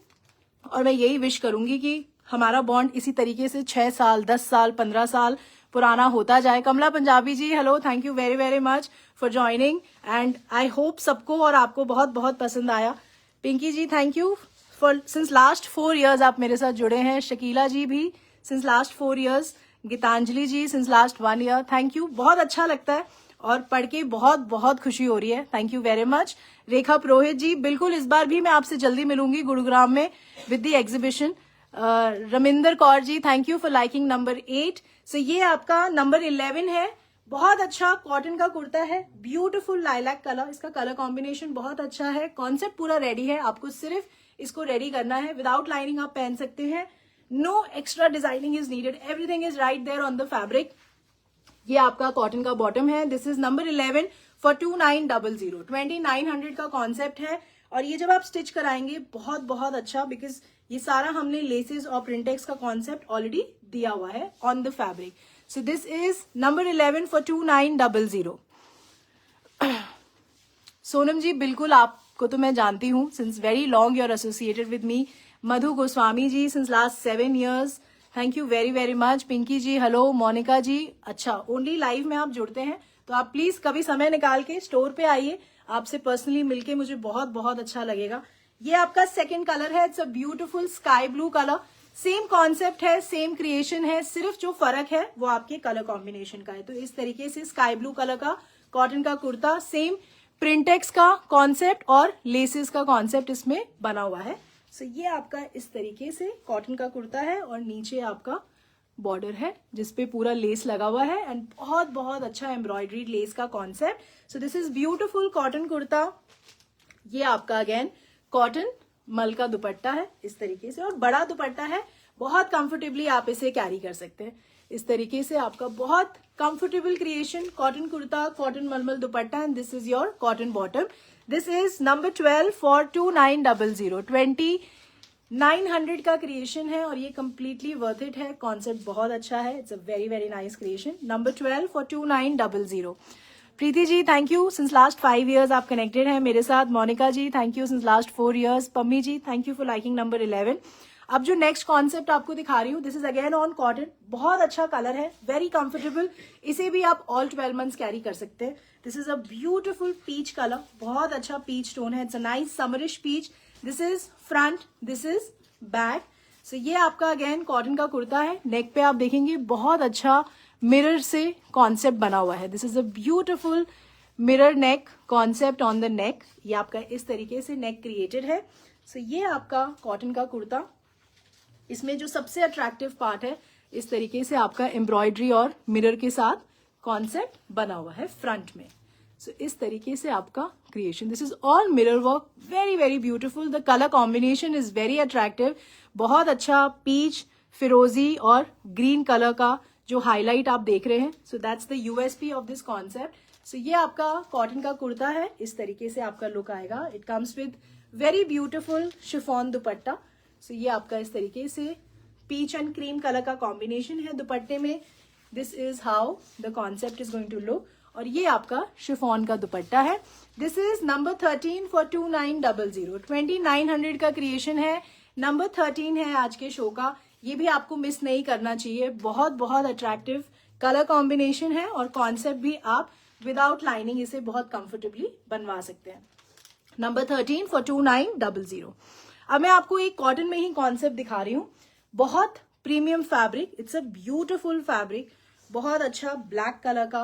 और मैं यही विश करूंगी कि हमारा बॉन्ड इसी तरीके से 6 साल 10 साल 15 साल पुराना होता जाए। Kamla Punjabi ji hello, thank you very very much for joining and I hope सबको और आपको बहुत बहुत पसंद आया। Pinky ji thank you for since last 4 years आप मेरे साथ जुड़े हैं। शकीला जी भी since last 4 years। Geetanjali ji since last 1 year। Thank you, बहुत अच्छा लगता है और पढ़ के बहुत बहुत खुशी हो रही है। Thank you very much. Rekha Purohit ji बिल्कुल इस बार भी मैं आपसे जल्दी मिलूंगी गुरुग्राम में with the exhibition. Raminder Kaur ji thank you for liking number 8। सो ये आपका नंबर 11 है। बहुत अच्छा कॉटन का कुर्ता है, ब्यूटीफुल लाइलैक कलर, इसका कलर कॉम्बिनेशन बहुत अच्छा है। कॉन्सेप्ट पूरा रेडी है, आपको सिर्फ इसको रेडी करना है। विदाउट लाइनिंग आप पहन सकते हैं, no extra designing is needed, everything is right there on the fabric. ये आपका कॉटन का बॉटम है। This is number 11 for 2900। 2900 का कॉन्सेप्ट है और ये जब आप स्टिच कराएंगे बहुत बहुत अच्छा, बिकॉज ये सारा हमने लेसेस और प्रिंटेक्स का कॉन्सेप्ट ऑलरेडी दिया हुआ है on the fabric. So this is number 11 for 2900। Sonam ji बिल्कुल आपको तो मैं जानती हूँ, since very long you are associated with me. Madhu Goswami ji since last 7 years। Thank you very very much. Pinky ji hello. Monika ji अच्छा, ओनली लाइव में आप जुड़ते हैं तो आप प्लीज कभी समय निकाल के स्टोर पे आइए, आपसे पर्सनली मिलके मुझे बहुत बहुत अच्छा लगेगा। ये आपका सेकंड कलर है, it's a beautiful sky blue colour. Same concept है, सेम क्रिएशन है, सिर्फ जो फर्क है वो आपके कलर कॉम्बिनेशन का है। तो इस तरीके से स्काई ब्लू कलर का कॉटन का कुर्ता, सेम प्रिंटेक्स का कॉन्सेप्ट और लेसेस का कॉन्सेप्ट इसमें बना हुआ है। सो ये आपका इस तरीके से कॉटन का कुर्ता है और नीचे आपका बॉर्डर है जिसपे पूरा लेस लगा हुआ है एंड बहुत बहुत अच्छा एम्ब्रॉयडरी लेस का concept. So this is beautiful cotton kurta. ये आपका अगेन कॉटन मल का दुपट्टा है इस तरीके से और बड़ा दुपट्टा है, बहुत कंफर्टेबली आप इसे कैरी कर सकते हैं। इस तरीके से आपका बहुत comfortable creation, cotton kurta, cotton मलमल dupatta and this is your cotton bottom. This is number 12 for 2900। 2900 का क्रिएशन है और ये कंप्लीटली वर्थ इट है। कॉन्सेप्ट बहुत अच्छा है, it's a very very nice creation. Number 12 for 2900। Preeti ji thank you, since last 5 years आप कनेक्टेड हैं मेरे साथ। Monika ji thank you, since last 4 years। Pammi ji thank you for liking number 11। अब जो नेक्स्ट कॉन्सेप्ट आपको दिखा रही हूँ, this is again on cotton. बहुत अच्छा कलर है, वेरी कंफर्टेबल, इसे भी आप ऑल 12 months कैरी कर सकते हैं। This is a beautiful peach colour, बहुत अच्छा पीच टोन है, it's a nice summerish peach. This is front, this is back. So ये आपका अगेन कॉटन का कुर्ता है। नेक पे आप देखेंगे बहुत अच्छा मिरर से कॉन्सेप्ट बना हुआ है। This is a beautiful mirror neck concept on the neck. ये आपका इस तरीके से नेक क्रिएटेड है। सो ये आपका कॉटन का कुर्ता, इसमें जो सबसे अट्रैक्टिव पार्ट है, इस तरीके से आपका एम्ब्रॉयडरी और मिरर के साथ कॉन्सेप्ट बना हुआ है फ्रंट में। सो इस तरीके से आपका creation, this is all mirror work, very very beautiful. The colour combination is very attractive, बहुत अच्छा पीच, फिरोजी और ग्रीन कलर का जो हाईलाइट आप देख रहे हैं। So that's the USP of this concept. So ये आपका कॉटन का कुर्ता है, इस तरीके से आपका लुक आएगा। It comes with very beautiful chiffon dupatta. So ये आपका इस तरीके से पीच एंड क्रीम कलर का कॉम्बिनेशन है दुपट्टे में। This is how the concept is going to look और ये आपका शिफॉन का दुपट्टा है। This is number 13 for 2900। 2900 का क्रिएशन है, नंबर 13 है आज के शो का। ये भी आपको मिस नहीं करना चाहिए, बहुत बहुत अट्रैक्टिव कलर कॉम्बिनेशन है और कॉन्सेप्ट भी आप विदाउट लाइनिंग इसे बहुत कंफर्टेबली बनवा सकते हैं। Number 13 for 2900। अब मैं आपको एक कॉटन में ही कॉन्सेप्ट दिखा रही हूँ, बहुत premium fabric, it's a beautiful fabric, बहुत अच्छा ब्लैक कलर का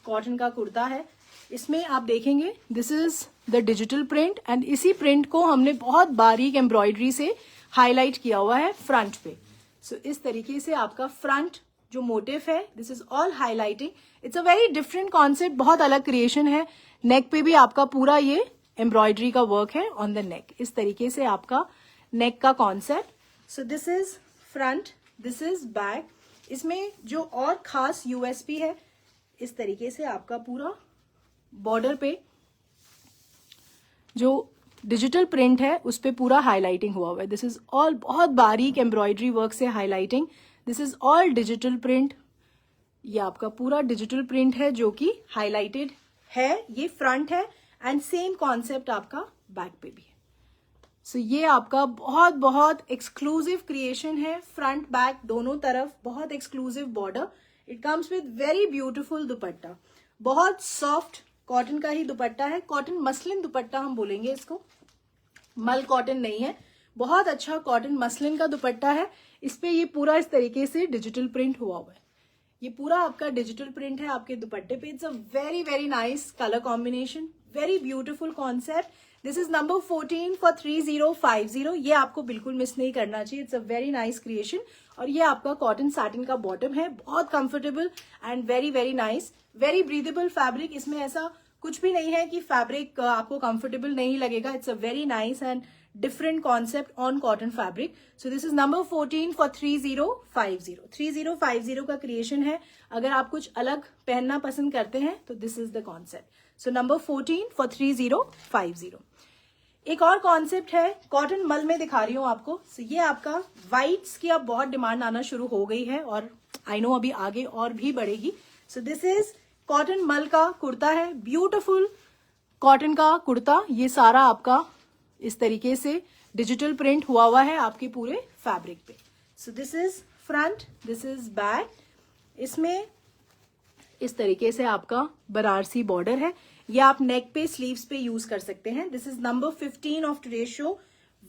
कॉटन का कुर्ता है। इसमें आप देखेंगे this is the digital print and इसी प्रिंट को हमने बहुत बारीक एम्ब्रॉयडरी से हाईलाइट किया हुआ है फ्रंट पे। सो इस तरीके से आपका फ्रंट जो मोटिव है, this is all highlighting. It's a very different concept, बहुत अलग क्रिएशन है। नेक पे भी आपका पूरा ये एम्ब्रॉयडरी का वर्क है ऑन द नेक, इस तरीके से आपका नेक का concept. So this is front, this is back. इसमें जो और खास यूएसपी है, इस तरीके से आपका पूरा बॉर्डर पे जो डिजिटल प्रिंट है उस पे पूरा हाईलाइटिंग हुआ हुआ है. दिस इज ऑल बहुत बारीक एम्ब्रॉयडरी वर्क से highlighting. This is all digital print. ये आपका पूरा डिजिटल प्रिंट है जो कि हाईलाइटेड है. ये फ्रंट है एंड सेम कॉन्सेप्ट आपका बैक पे भी है. सो ये आपका बहुत बहुत एक्सक्लूसिव क्रिएशन है. फ्रंट बैक दोनों तरफ बहुत exclusive border. It comes with very beautiful दुपट्टा. बहुत सॉफ्ट कॉटन का ही दुपट्टा है. कॉटन मसलिन दुपट्टा हम बोलेंगे इसको, मल कॉटन नहीं है. बहुत अच्छा कॉटन मसलिन का दुपट्टा है. इस पे ये पूरा इस तरीके से डिजिटल प्रिंट हुआ हुआ है. ये पूरा आपका डिजिटल प्रिंट है आपके दुपट्टे पे. It's a very very nice colour combination, very beautiful concept. This is number 14 for 3050. ये आपको बिल्कुल मिस नहीं करना चाहिए. It's a very nice creation. और ये आपका कॉटन सैटिन का बॉटम है. बहुत comfortable and very very nice, very breathable fabric. इसमें ऐसा कुछ भी नहीं है कि फैब्रिक आपको कंफर्टेबल नहीं लगेगा. It's a very nice and different concept on cotton fabric. So this is number 14 for 3050. 3050 का क्रिएशन है. अगर आप कुछ अलग पहनना पसंद करते हैं तो this is the concept. So number 14 for 3050. एक और कॉन्सेप्ट है, कॉटन मल में दिखा रही हूं आपको. so ये आपका व्हाइट्स की अब बहुत डिमांड आना शुरू हो गई है और आई नो अभी आगे और भी बढ़ेगी. सो दिस इज कॉटन मल का कुर्ता है. ब्यूटिफुल कॉटन का कुर्ता. ये सारा आपका इस तरीके से डिजिटल प्रिंट हुआ है आपके पूरे फैब्रिक पे. So this is front, this is back. इसमें इस तरीके से आपका बनारसी बॉर्डर है. ये आप नेक पे, स्लीव्स पे यूज कर सकते हैं. This is number 15 of today's show.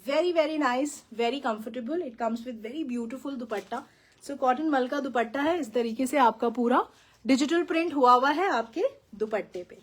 Very very nice, very comfortable. It comes with very beautiful dupatta. So cotton मल का दुपट्टा है. इस तरीके से आपका पूरा डिजिटल प्रिंट हुआ है आपके दुपट्टे पे.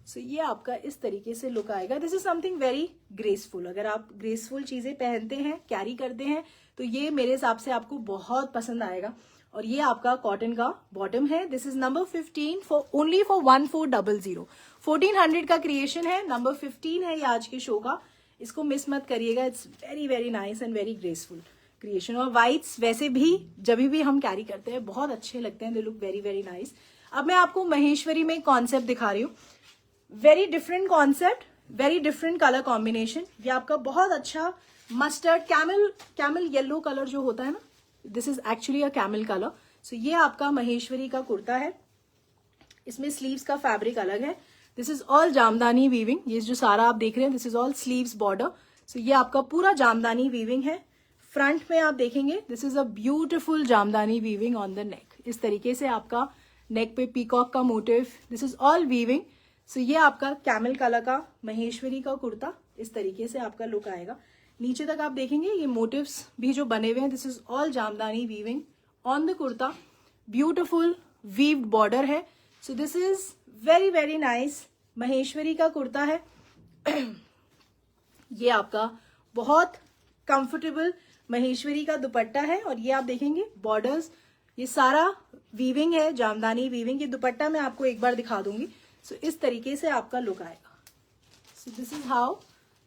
सो ये आपका इस तरीके से लुक आएगा. This is something very graceful. अगर आप ग्रेसफुल चीजें पहनते हैं, कैरी करते हैं, तो ये मेरे हिसाब से आपको बहुत पसंद आएगा. और ये आपका कॉटन का बॉटम है. This is number 15 for only for 1400. 1400 का क्रिएशन है. नंबर 15 है ये आज के शो का. इसको मिस मत करिएगा. It's very very nice and very graceful creation. और व्हाइट्स वैसे भी जब भी हम कैरी करते हैं बहुत अच्छे लगते हैं. They look very very nice. अब मैं आपको महेश्वरी में कॉन्सेप्ट दिखा रही हूँ. Very different concept, very different colour combination. ये आपका बहुत अच्छा मस्टर्ड कैमल येलो कलर जो होता है ना, this is actually a camel colour. So ये आपका महेश्वरी का कुर्ता है. इसमें स्लीव्स का फैब्रिक अलग है. This is all Jamdani weaving. ये जो सारा आप देख रहे हैं this is all sleeves border. So ये आपका पूरा जामदानी वीविंग है. फ्रंट में आप देखेंगे this is a beautiful Jamdani weaving on the neck. इस तरीके से आपका नेक पे पीकॉक का motif. This is all weaving. So ये आपका कैमल कलर का महेश्वरी का कुर्ता. इस तरीके से आपका लुक आएगा. नीचे तक आप देखेंगे ये मोटिव्स भी जो बने हुए हैं. This is all Jamdani weaving on the kurta. Beautiful weaved border है. So this is very very nice. Maheshwari का कुर्ता है. ये आपका बहुत कंफर्टेबल महेश्वरी का दुपट्टा है. और ये आप देखेंगे बॉर्डर्स, ये सारा वीविंग है, जामदानी वीविंग. ये दुपट्टा मैं आपको एक बार दिखा दूंगी. सो इस तरीके से आपका लुक आएगा. So this is how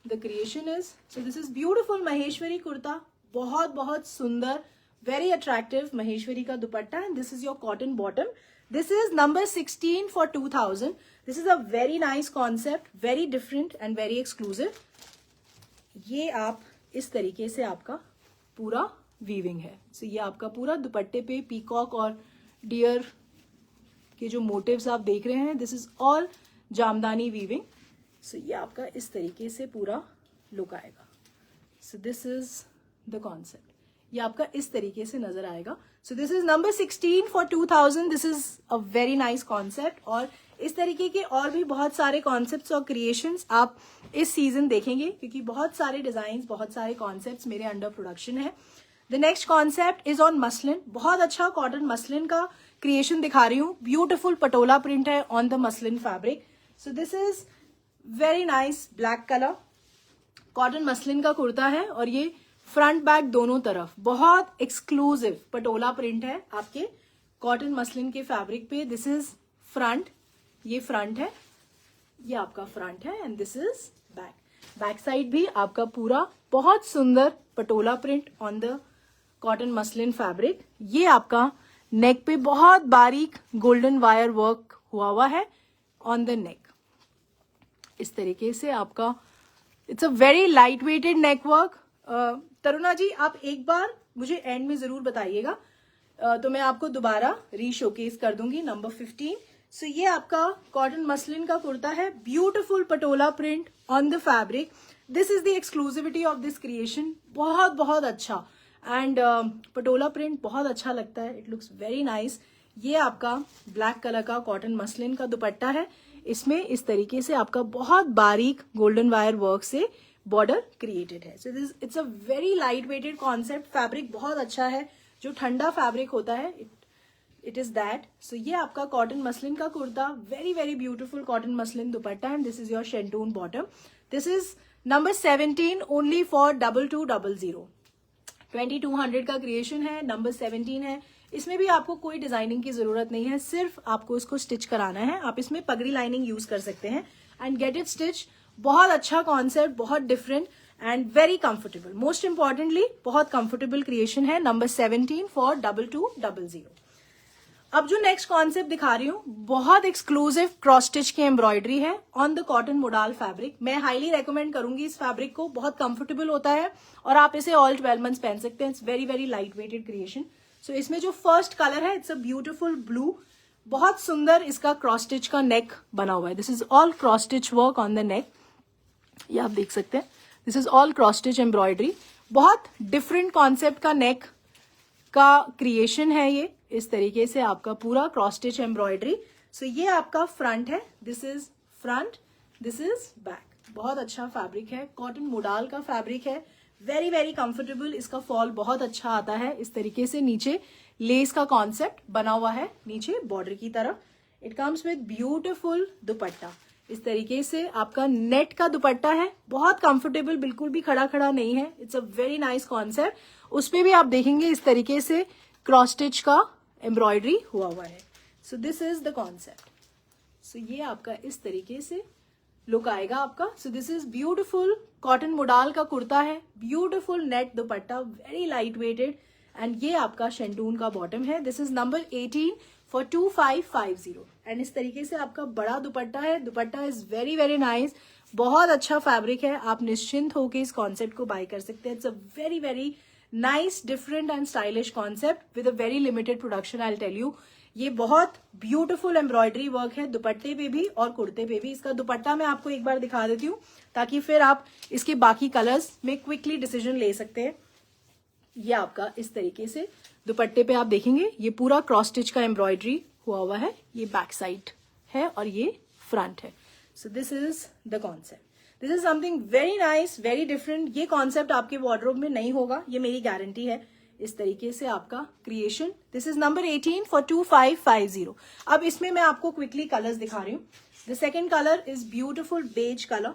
the creation is. So this is beautiful Maheshwari kurta. बहुत बहुत सुंदर, वेरी अट्रैक्टिव महेश्वरी का dupatta. And this is your cotton bottom. This is number 16 for 2000. This is a very nice concept, very different and very exclusive. ये आप इस तरीके से आपका पूरा वीविंग है. सो ये आपका पूरा दुपट्टे पे पीकॉक और डियर के जो मोटिव्स आप देख रहे हैं, this is all Jamdani weaving. So ये आपका इस तरीके से पूरा लुक आएगा. So this is the concept. ये आपका इस तरीके से नजर आएगा. So this is number 16 for 2000. This is a very nice concept. और इस तरीके के और भी बहुत सारे कॉन्सेप्ट्स और क्रिएशंस आप इस सीजन देखेंगे, क्योंकि बहुत सारे डिजाइन, बहुत सारे कॉन्सेप्ट्स मेरे अंडर प्रोडक्शन है. The next concept is on muslin. बहुत अच्छा कॉटन मसलिन का क्रिएशन दिखा रही हूँ. ब्यूटिफुल पटोला प्रिंट है on the muslin fabric. So this is very nice black colour. Cotton muslin का कुर्ता है और ये फ्रंट बैक दोनों तरफ बहुत एक्सक्लूसिव पटोला प्रिंट है आपके कॉटन मसलिन के फैब्रिक पे. दिस इज फ्रंट, ये फ्रंट है, ये आपका फ्रंट है. And this is back. Back side भी आपका पूरा बहुत सुंदर Patola print on the cotton muslin fabric. ये आपका नेक पे बहुत बारीक गोल्डन वायर वर्क हुआ है ऑन द नेक. इस तरीके से आपका it's a very light weighted neck work. Taruna ji आप एक बार मुझे एंड में जरूर बताइएगा, तो मैं आपको दोबारा री शोकेस कर दूंगी। नंबर 15। सो ये आपका कॉटन मसलिन का कुर्ता है, beautiful patola print on the fabric. This is the exclusivity of this creation. बहुत बहुत अच्छा, एंड पटोला प्रिंट बहुत अच्छा लगता है, इट लुक्स वेरी नाइस। ये आपका ब्लैक कलर का कॉटन मसलिन का दुपट्टा है, इसमें इस तरीके से आपका बहुत बारीक गोल्डन वायर वर्क से बॉर्डर क्रिएटेड है। So this it's a very light weighted concept. Fabric बहुत अच्छा है, जो ठंडा फैब्रिक होता है इट इज दैट। सो ये आपका कॉटन मसलिन का kurta, very very beautiful cotton muslin dupatta, and this is your shantoon bottom. This is number 17 only for 2200। 2200 का क्रिएशन है, नंबर 17 है। इसमें भी आपको कोई डिजाइनिंग की जरूरत नहीं है, सिर्फ आपको इसको स्टिच कराना है। आप इसमें पगड़ी लाइनिंग यूज कर सकते हैं एंड गेट इट स्टिच। बहुत अच्छा कॉन्सेप्ट, बहुत different and very comfortable. Most importantly बहुत कंफर्टेबल क्रिएशन है, नंबर 17 फॉर 2200। अब जो नेक्स्ट कॉन्सेप्ट दिखा रही हूँ, बहुत एक्सक्लूसिव क्रॉस स्टिच की एम्ब्रॉयडरी है on the cotton modal fabric. मैं हाईली रेकमेंड करूंगी इस फैब्रिक को, बहुत कंफर्टेबल होता है और आप इसे ऑल 12 मंथ्स पहन सकते हैं। It's very very light weighted creation. So इसमें जो फर्स्ट कलर है इट्स अ ब्यूटिफुल ब्लू, बहुत सुंदर इसका क्रॉस स्टिच का नेक बना हुआ है। This is all cross stitch work on the neck, ये आप देख सकते हैं। This is all cross stitch embroidery, बहुत डिफरेंट कॉन्सेप्ट का नेक का क्रिएशन है ये। इस तरीके से आपका पूरा क्रॉस स्टिच एम्ब्रॉयडरी। सो ये आपका फ्रंट है, this is front, this is back. बहुत अच्छा फैब्रिक है, कॉटन मोडाल का फैब्रिक है, वेरी वेरी कंफर्टेबल। इसका फॉल बहुत अच्छा आता है। इस तरीके से नीचे लेस का कॉन्सेप्ट बना हुआ है नीचे बॉर्डर की तरफ। इट कम्स विद ब्यूटिफुल दुपट्टा। इस तरीके से आपका नेट का दुपट्टा है, बहुत कंफर्टेबल, बिल्कुल भी खड़ा खड़ा नहीं है। It's a very nice concept. उसमें भी आप देखेंगे इस तरीके से क्रॉस स्टिच का एम्ब्रॉयडरी हुआ हुआ है। So this is the concept. So ये आपका इस तरीके से लुक आएगा आपका। So this is beautiful cotton modal का कुर्ता है, beautiful net dupatta, very light weighted, and ये आपका शेंटून का बॉटम है। This is number 18 for 2550। And इस तरीके से आपका बड़ा दुपट्टा है। Dupatta is very very nice, बहुत अच्छा फैब्रिक है। आप निश्चिंत होकर इस कॉन्सेप्ट को बाय कर सकते हैं। It's a very very nice, different and stylish concept with a very limited production. I tell you, ये बहुत ब्यूटीफुल एम्ब्रॉयडरी वर्क है दुपट्टे पे भी और कुर्ते पे भी। इसका दुपट्टा मैं आपको एक बार दिखा देती हूँ ताकि फिर आप इसके बाकी कलर्स में क्विकली डिसीजन ले सकते हैं। ये आपका इस तरीके से दुपट्टे पे आप देखेंगे ये पूरा क्रॉस स्टिच का एम्ब्रॉयडरी हुआ है। ये बैक साइड है और ये फ्रंट है। So this is the concept. This is something very nice, very different. ये कॉन्सेप्ट आपके वार्डरोब में नहीं होगा, ये मेरी गारंटी है। इस तरीके से आपका creation. This is number 18 for 2550। अब इसमें मैं आपको क्विकली कलर्स दिखा रही हूँ। The second colour is beautiful beige colour.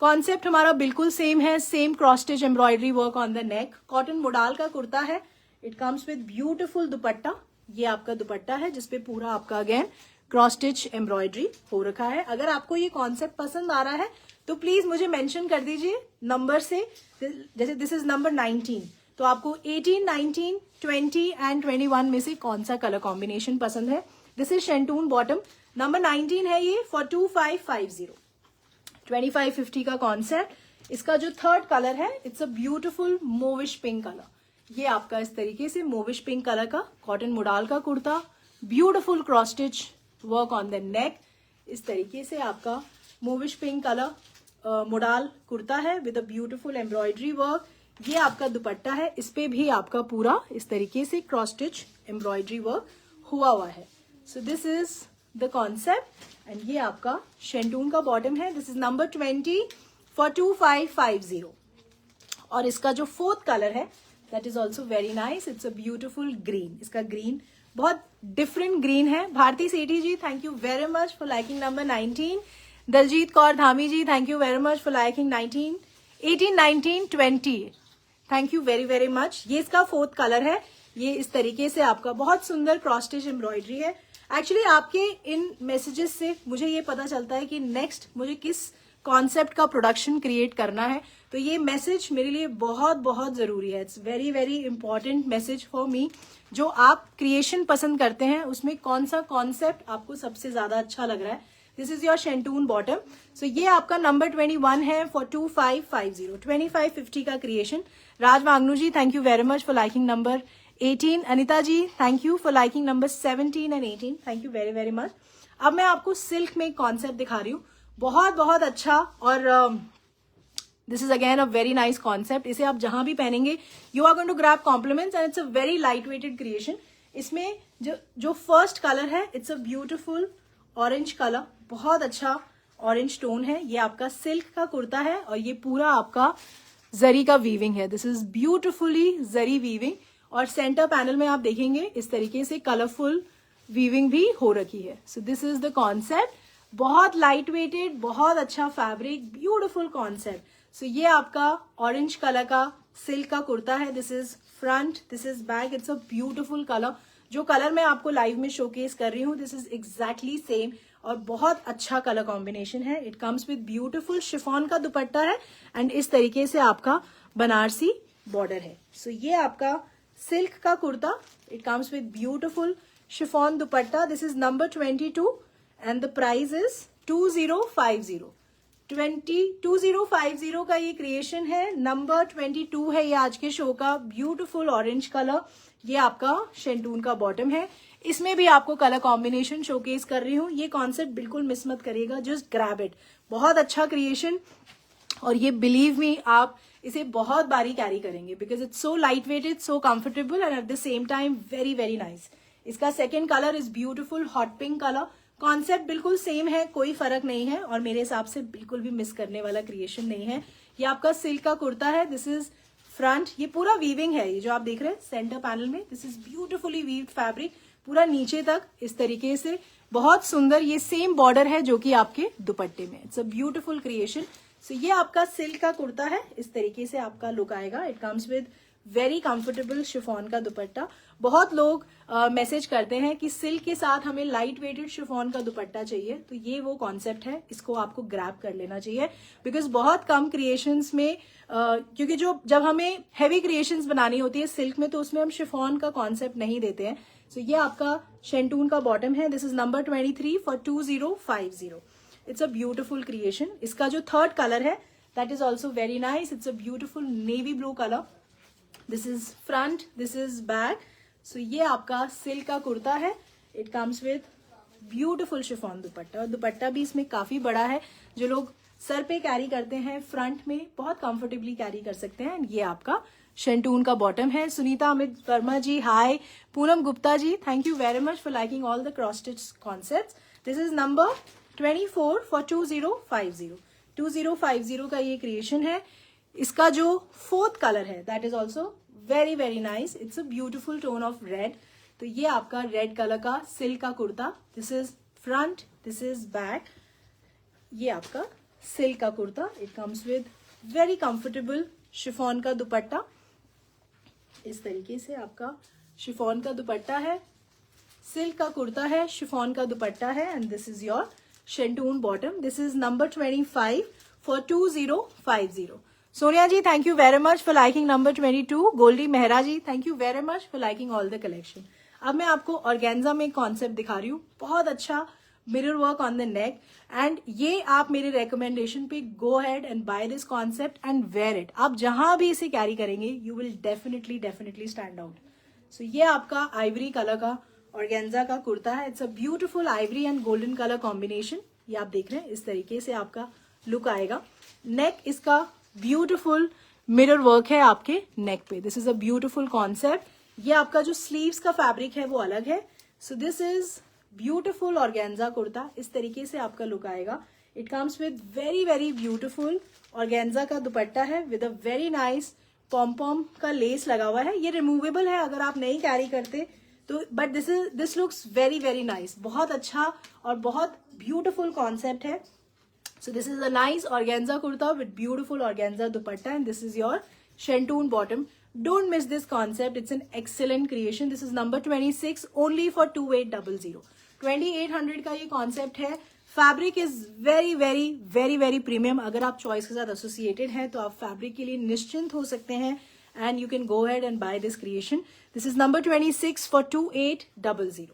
Concept हमारा बिल्कुल सेम है, same cross stitch embroidery work on the neck. Cotton modal का कुर्ता है। It comes with beautiful dupatta. ये आपका दुपट्टा है जिसपे पूरा आपका अगेन क्रॉस स्टिच एम्ब्रॉयडरी हो रखा है। अगर आपको ये कॉन्सेप्ट पसंद आ रहा है तो प्लीज मुझे मेंशन कर दीजिए नंबर से। जैसे दिस इज नंबर 19, तो आपको 18, 19, 20 एंड 21 में से कौन सा कलर कॉम्बिनेशन पसंद है। दिस इज शेंटून बॉटम, नंबर 19 है ये फॉर 2550। 2550 का कॉन्सेप्ट। इसका जो थर्ड कलर है it's a beautiful mauvish pink colour. ये आपका इस तरीके से मोविश पिंक कलर का कॉटन मोडाल का kurta, beautiful cross stitch work on the neck. इस तरीके से आपका mauvish pink colour modal kurta है with a beautiful embroidery work. ये आपका दुपट्टा है, इस पे भी आपका पूरा इस तरीके से क्रॉस स्टिच एम्ब्रॉयडरी वर्क हुआ है। So this is the concept and ये आपका शेंटून का बॉटम है। This is number 20 for 2550। और इसका जो फोर्थ कलर है that is also very nice. It's a beautiful green. इसका ग्रीन बहुत डिफरेंट ग्रीन है। Bharti Sethi ji, thank you very much for liking number 19। Daljit Kaur Dhami ji, thank you very much for liking 19, 18, 19, 20। Thank you very very much. ये इसका fourth colour है। ये इस तरीके से आपका बहुत सुंदर क्रॉस स्टिच एम्ब्रॉयडरी है। एक्चुअली आपके इन मैसेजेस से मुझे ये पता चलता है कि नेक्स्ट मुझे किस कॉन्सेप्ट का प्रोडक्शन क्रिएट करना है, तो ये मैसेज मेरे लिए बहुत बहुत जरूरी है। It's very very important message for me. जो आप क्रिएशन पसंद करते हैं उसमें कौन सा कॉन्सेप्ट आपको सबसे ज्यादा अच्छा लग रहा है, this is your shantoon bottom. So ये आपका नंबर 21 है फॉर 2550. 2550 का creation. Raj Wangnoo ji, thank you very much for liking number 18. Anita ji, thank you for liking number 17 and 18. Thank you very very much. अब मैं आपको सिल्क में एक कॉन्सेप्ट दिखा रही हूँ, बहुत बहुत अच्छा. और this is again a very nice concept. इसे आप जहां भी पहनेंगे you are going to grab compliments and it's a very light weighted creation. इसमें जो फर्स्ट कलर है it's a beautiful orange colour, बहुत अच्छा ऑरेंज टोन है. ये आपका सिल्क का कुर्ता है और ये पूरा आपका जरी का वीविंग है. This is beautifully zari weaving. और सेंटर पैनल में आप देखेंगे इस तरीके से कलरफुल वीविंग भी हो रखी है. So this is the concept. बहुत लाइट वेटेड, बहुत अच्छा फैब्रिक, ब्यूटिफुल कॉन्सेप्ट. सो ये आपका ऑरेंज कलर का सिल्क का कुर्ता है. This is front, this is back. It's a beautiful colour. जो कलर मैं आपको लाइव में शोकेस कर रही हूँ दिस इज एग्जैक्टली सेम और बहुत अच्छा कलर कॉम्बिनेशन है. It comes with beautiful chiffon का दुपट्टा है एंड इस तरीके से आपका बनारसी बॉर्डर है. सो ये आपका सिल्क का kurta. It comes with beautiful chiffon dupatta. This is number 22 and the price is 2050. 2050 का ये क्रिएशन है. नंबर 22 है ये आज के शो का. Beautiful orange colour. ये आपका शेंटून का बॉटम है. इसमें भी आपको कलर कॉम्बिनेशन शोकेस कर रही हूँ. ये कॉन्सेप्ट बिल्कुल मिस मत करिएगा, जस्ट ग्रैब इट. बहुत अच्छा क्रिएशन और ये बिलीव मी आप इसे बहुत बारी कैरी करेंगे because it's so light weighted, so comfortable and at the same time very very nice. इसका second colour is beautiful hot pink colour. Concept बिल्कुल सेम है, कोई फर्क नहीं है और मेरे हिसाब से बिल्कुल भी मिस करने वाला क्रिएशन नहीं है. ये आपका सिल्क का कुर्ता है. This is front. ये पूरा वीविंग है, ये जो आप देख रहे हैं सेंटर पैनल में. This is beautifully weaved fabric पूरा नीचे तक इस तरीके से. बहुत सुंदर. ये सेम बॉर्डर है जो कि आपके दुपट्टे में. It's a beautiful creation. So ये आपका सिल्क का कुर्ता है. इस तरीके से आपका लुक आएगा. It comes with very comfortable chiffon का दुपट्टा. बहुत लोग मैसेज करते हैं कि सिल्क के साथ हमें लाइट वेटेड शिफॉन का दुपट्टा चाहिए, तो ये वो कॉन्सेप्ट है. इसको आपको ग्रैब कर लेना चाहिए बिकॉज बहुत कम क्रिएशंस में क्योंकि जब हमें हैवी क्रिएशंस बनानी होती है सिल्क में तो उसमें हम शिफॉन का कॉन्सेप्ट नहीं देते हैं. सो ये आपका शेंटून का बॉटम है. This is number 23 for 2050. It's a beautiful creation. इसका जो थर्ड कलर है that is also very nice. It's a beautiful navy blue colour. This is front, this is back. So ये आपका silk का कुर्ता है. It comes with beautiful chiffon dupatta और दुपट्टा भी इसमें काफी बड़ा है. जो लोग सर पे कैरी करते हैं फ्रंट में बहुत कंफर्टेबली कैरी कर सकते हैं. ये आपका शेंटून का बॉटम है. Sunita Amit Verma ji hi. Poonam Gupta ji thank you very much for liking all the cross stitch concepts. This is number 24 for 2050. 2050 का ये क्रिएशन है. इसका जो फोर्थ कलर है that is also very very nice. It's a beautiful tone of red. तो ये आपका red colour का सिल्क का kurta. This is front, this is back. ये आपका सिल्क का kurta. It comes with very comfortable chiffon का दुपट्टा. इस तरीके से आपका शिफॉन का दुपट्टा है. सिल्क का कुर्ता है, शिफॉन का दुपट्टा है and this is your shantoon bottom. This is number 25 for 2050. Sonia ji thank you very much for liking number 22. Goldie Mehra ji thank you very much for liking all the collection. अब मैं आपको ऑर्गेन्जा में एक कॉन्सेप्ट दिखा रही हूँ. बहुत अच्छा mirror work on the neck and ये आप मेरे रिकमेंडेशन पे go ahead and buy this concept and wear it. आप जहां भी इसे कैरी करेंगे you will definitely stand out. So ये आपका आइवरी कलर का ऑर्गेन्जा का कुर्ता है. It's a beautiful ivory and golden colour combination. ये आप देख रहे हैं इस तरीके से आपका लुक आएगा. नेक इसका ब्यूटिफुल मिरर वर्क है आपके नेक पे. This is a beautiful concept. ये आपका जो स्लीव्स का फैब्रिक है वो अलग है. So this is beautiful organza kurta. इस तरीके से आपका लुक आएगा. It comes with very very beautiful organza का दुपट्टा है विद अ वेरी नाइस पॉम का लेस लगा हुआ है. ये रिमूवेबल है अगर आप नहीं कैरी करते तो, but this looks very very nice. बहुत अच्छा और बहुत ब्यूटिफुल कॉन्सेप्ट है. So this is a nice organza kurta with beautiful organza dupatta and this is your Shantoon bottom. Don't miss this concept. It's an excellent creation. This is number 26 only for 2800. 2800 का ये concept है. Fabric is very very very very premium. अगर आप choice के साथ associated हैं तो आप fabric के लिए निश्चिंत हो सकते हैं and you can go ahead and buy this creation. This is number 26 for 2800.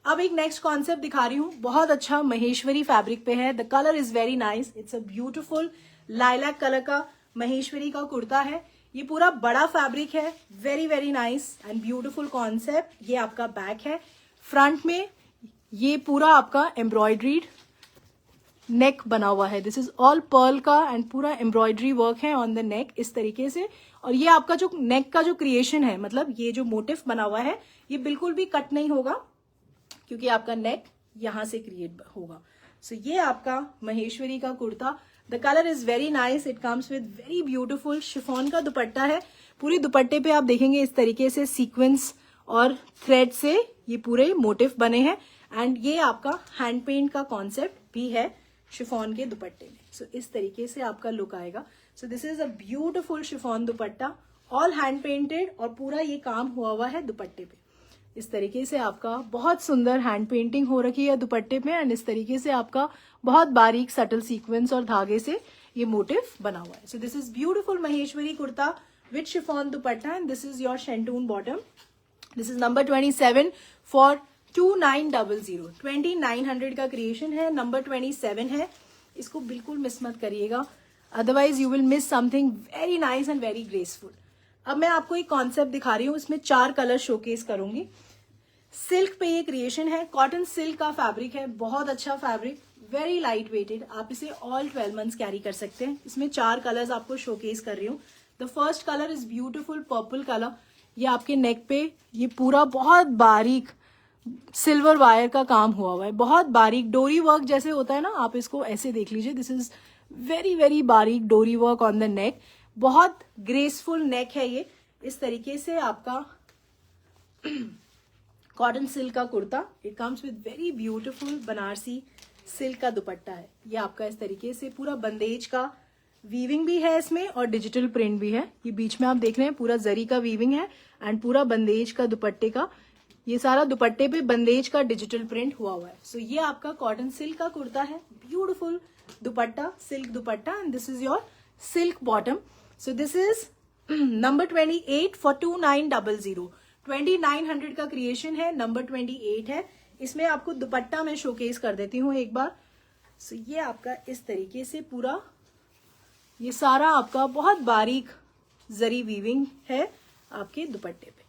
अब एक नेक्स्ट कॉन्सेप्ट दिखा रही हूँ, बहुत अच्छा महेश्वरी फैब्रिक पे है। The colour is very nice, it's a beautiful lilac colour का महेश्वरी का कुर्ता है। ये पूरा बड़ा फैब्रिक है, very very nice and beautiful concept. ये आपका बैक है, फ्रंट में ये पूरा आपका एम्ब्रॉयड्रीड नेक बना हुआ है। दिस इज ऑल पर्ल का एंड पूरा एम्ब्रॉयडरी वर्क है ऑन द नेक इस तरीके से। और ये आपका जो नेक का जो क्रिएशन है, मतलब ये जो मोटिफ बना हुआ है, ये बिल्कुल भी कट नहीं होगा क्योंकि आपका नेक यहां से क्रिएट होगा। सो ये आपका महेश्वरी का kurta, the colour is very nice. It comes with very beautiful chiffon का दुपट्टा है। पूरी दुपट्टे पे आप देखेंगे इस तरीके से सीक्वेंस और थ्रेड से ये पूरे मोटिफ बने हैं एंड ये आपका हैंड पेंट का कॉन्सेप्ट भी है शिफॉन के दुपट्टे में। सो इस तरीके से आपका लुक आएगा। So this is a beautiful chiffon dupatta, all hand painted और पूरा ये काम हुआ है दुपट्टे पे। इस तरीके से आपका बहुत सुंदर हैंड पेंटिंग हो रखी है दुपट्टे में एंड इस तरीके से आपका बहुत बारीक सटल सीक्वेंस और धागे से ये मोटिव बना हुआ है। So this is beautiful Maheshwari kurta with chiffon dupatta and this is your shantoon bottom. This is number 27 for 2900। 2900 का क्रिएशन है, नंबर 27 है। इसको बिल्कुल मिस मत करिएगा, otherwise you will miss something very nice and very graceful. अब मैं आपको एक कॉन्सेप्ट दिखा रही हूँ, इसमें 4 कलर शोकेस करूंगी। सिल्क पे ये क्रिएशन है, कॉटन सिल्क का फैब्रिक है, बहुत अच्छा फैब्रिक, वेरी लाइट वेटेड। आप इसे ऑल 12 मंथ्स कैरी कर सकते हैं। इसमें 4 कलर्स आपको शोकेस कर रही हूँ। The first colour is beautiful purple colour. ये आपके नेक पे ये पूरा बहुत बारीक सिल्वर वायर का काम हुआ है, बहुत बारीक डोरी वर्क जैसे होता है ना, आप इसको ऐसे देख लीजिए। दिस इज वेरी वेरी बारीक डोरी वर्क ऑन द नेक, बहुत ग्रेसफुल नेक है ये। इस तरीके से आपका कॉटन सिल्क का kurta, it comes with very beautiful Banarasi silk का दुपट्टा है। ये आपका इस तरीके से पूरा बंदेज का वीविंग भी है इसमें और डिजिटल प्रिंट भी है। ये बीच में आप देख रहे हैं पूरा जरी का वीविंग है एंड पूरा बंदेज का दुपट्टे का, ये सारा दुपट्टे पे बंदेज का डिजिटल प्रिंट हुआ है। सो ये आपका कॉटन सिल्क का कुर्ता है, beautiful dupatta, silk dupatta and this is your silk bottom. So this is number 28 for 2900। 2900 का क्रिएशन है, नंबर 28 है। इसमें आपको दुपट्टा मैं शोकेस कर देती हूँ एक बार। सो ये आपका इस तरीके से पूरा ये सारा आपका बहुत बारीक जरी वीविंग है आपके दुपट्टे पे,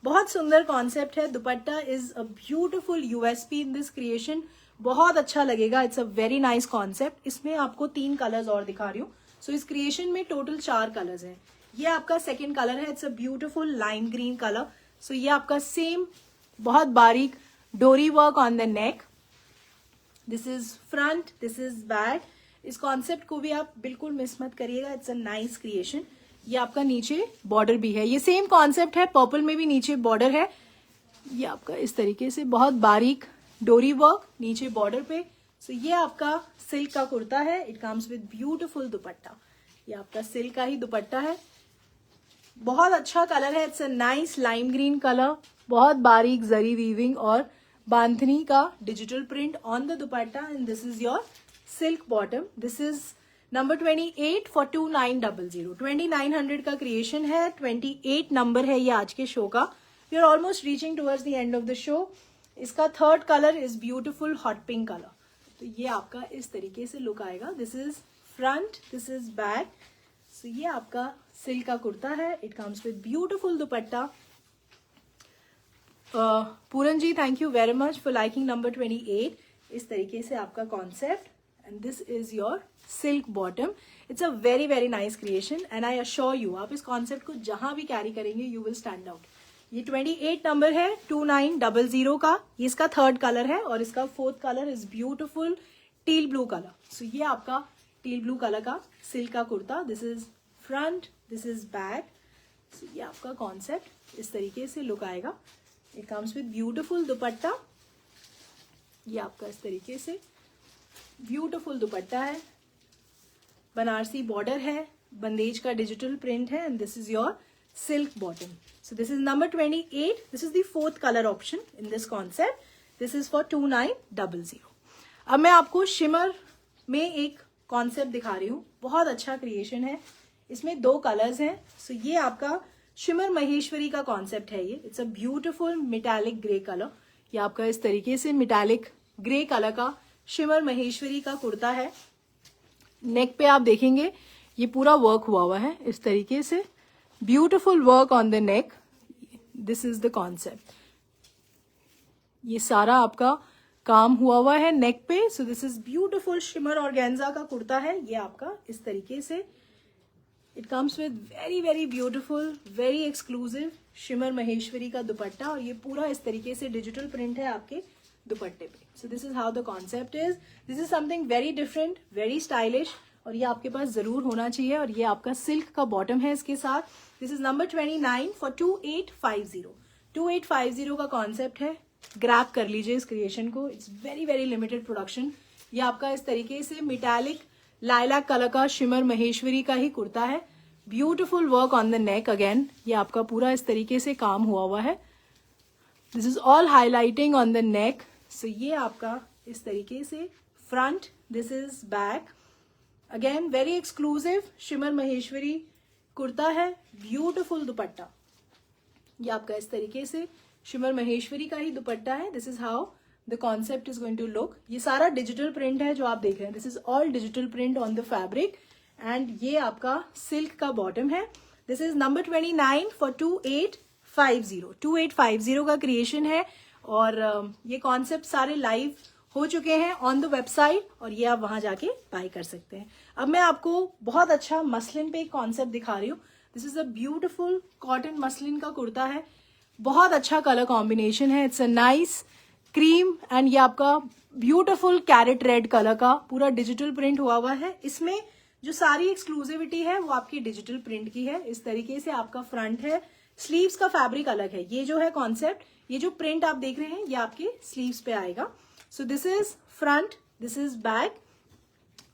बहुत सुंदर कॉन्सेप्ट है। Dupatta is a beautiful USP in this creation, बहुत अच्छा लगेगा। It's a very nice concept. इसमें आपको 3 कलर्स और दिखा रही हूँ। सो इस क्रिएशन में टोटल 4 कलर्स हैं। ये आपका सेकेंड कलर है, it's a beautiful lime green colour. So ये आपका सेम बहुत बारीक डोरी work on the neck. This is front, this is back. इस कॉन्सेप्ट को भी आप बिल्कुल मिस मत करिएगा, इट्स अ नाइस क्रिएशन। ये आपका नीचे बॉर्डर भी है, ये सेम कॉन्सेप्ट है, पर्पल में भी नीचे बॉर्डर है। ये आपका इस तरीके से बहुत बारीक डोरी वर्क नीचे बॉर्डर पे। सो ये आपका सिल्क का कुर्ता है, it comes with beautiful dupatta. ये आपका सिल्क का ही दुपट्टा है, बहुत अच्छा कलर है, it's a nice lime green colour, बहुत बारीक जरी वीविंग और बांधनी का digital print on the dupatta and this is your silk bottom. This is number 28 for 2900। 2900 का क्रिएशन है, 28 नंबर है ये आज के शो का। We are almost reaching towards the end of the show. इसका third colour is beautiful hot pink colour. तो ये आपका इस तरीके से लुक आएगा। This is front, this is back. So ये आपका सिल्क का कुर्ता है, it comes with beautiful dupatta. Pooran ji, thank you very much for liking number 28। इस तरीके से आपका concept and this is your silk bottom. It's a very very nice creation and I assure you, आप इस कॉन्सेप्ट को जहां भी कैरी करेंगे यू विल स्टैंड आउट। ये 28 नंबर है 2900 का, ये इसका थर्ड कलर है और इसका fourth colour is beautiful teal blue colour. So ये आपका टील ब्लू कलर का सिल्क का kurta. This is front, this is back. So ये आपका कॉन्सेप्ट इस तरीके से लुक आएगा। It comes with beautiful dupatta. ये आपका इस तरीके से ब्यूटिफुल दुपट्टा है, बनारसी बॉर्डर है, बंदेज का डिजिटल प्रिंट है and this is your silk bottom. So this is number 28। This is the fourth colour option in this concept. This is for 2900। अब मैं आपको शिमर में एक कॉन्सेप्ट दिखा रही हूँ, बहुत अच्छा क्रिएशन है। इसमें 2 कलर्स हैं। सो ये आपका शिमर महेश्वरी का कॉन्सेप्ट है। ये it's a beautiful metallic grey colour. ये आपका इस तरीके से मेटालिक ग्रे कलर का शिमर महेश्वरी का कुर्ता है। नेक पे आप देखेंगे ये पूरा वर्क हुआ हुआ है इस तरीके से, beautiful work on the neck. This is the concept, ये सारा आपका काम हुआ हुआ है नेक पे। So this is beautiful shimmer organza का कुर्ता है ये आपका इस तरीके से। It comes with very very beautiful, very exclusive shimmer Maheshwari का दुपट्टा, और ये पूरा इस तरीके से डिजिटल प्रिंट है आपके दुपट्टे पे। So this is how the concept is. This is something very different, very stylish, और ये आपके पास जरूर होना चाहिए। और ये आपका सिल्क का बॉटम है इसके साथ। This is number 29 for 2850। 2850 का कॉन्सेप्ट है। ग्रैब कर लीजिए इस क्रिएशन को, it's very very limited production. ये आपका इस तरीके से मेटालिक लाइलैक कलर का शिमर महेश्वरी का ही कुर्ता है। Beautiful work on the neck again, ये आपका पूरा इस तरीके से काम हुआ हुआ है। This is all highlighting on the neck. So ये आपका इस तरीके से front, this is back. Again very exclusive shimmer Maheshwari kurta है, ब्यूटिफुल दुपट्टा। ये आपका इस तरीके से शिमर महेश्वरी का ही दुपट्टा है। This is how the concept is going to look. ये सारा डिजिटल प्रिंट है जो आप देख रहे हैं। This is all digital print on the fabric, and ये आपका सिल्क का बॉटम है। This is number 29 for 2850। 2850 का क्रिएशन है, और ये कॉन्सेप्ट सारे लाइव हो चुके हैं ऑन द वेबसाइट, और ये आप वहां जाके बाय कर सकते हैं। अब मैं आपको बहुत अच्छा मसलिन पे एक कॉन्सेप्ट दिखा रही हूँ। This is a beautiful cotton muslin का कुर्ता है, बहुत अच्छा कलर कॉम्बिनेशन है। It's a nice cream, and ये आपका ब्यूटिफुल कैरेट रेड कलर का पूरा डिजिटल प्रिंट हुआ हुआ है। इसमें जो सारी एक्सक्लूसिविटी है वो आपकी डिजिटल प्रिंट की है। इस तरीके से आपका फ्रंट है, स्लीव्स का फैब्रिक अलग है। ये जो है कॉन्सेप्ट, ये जो प्रिंट आप देख रहे हैं ये आपके स्लीव्स पे आएगा। So this is front, this is back,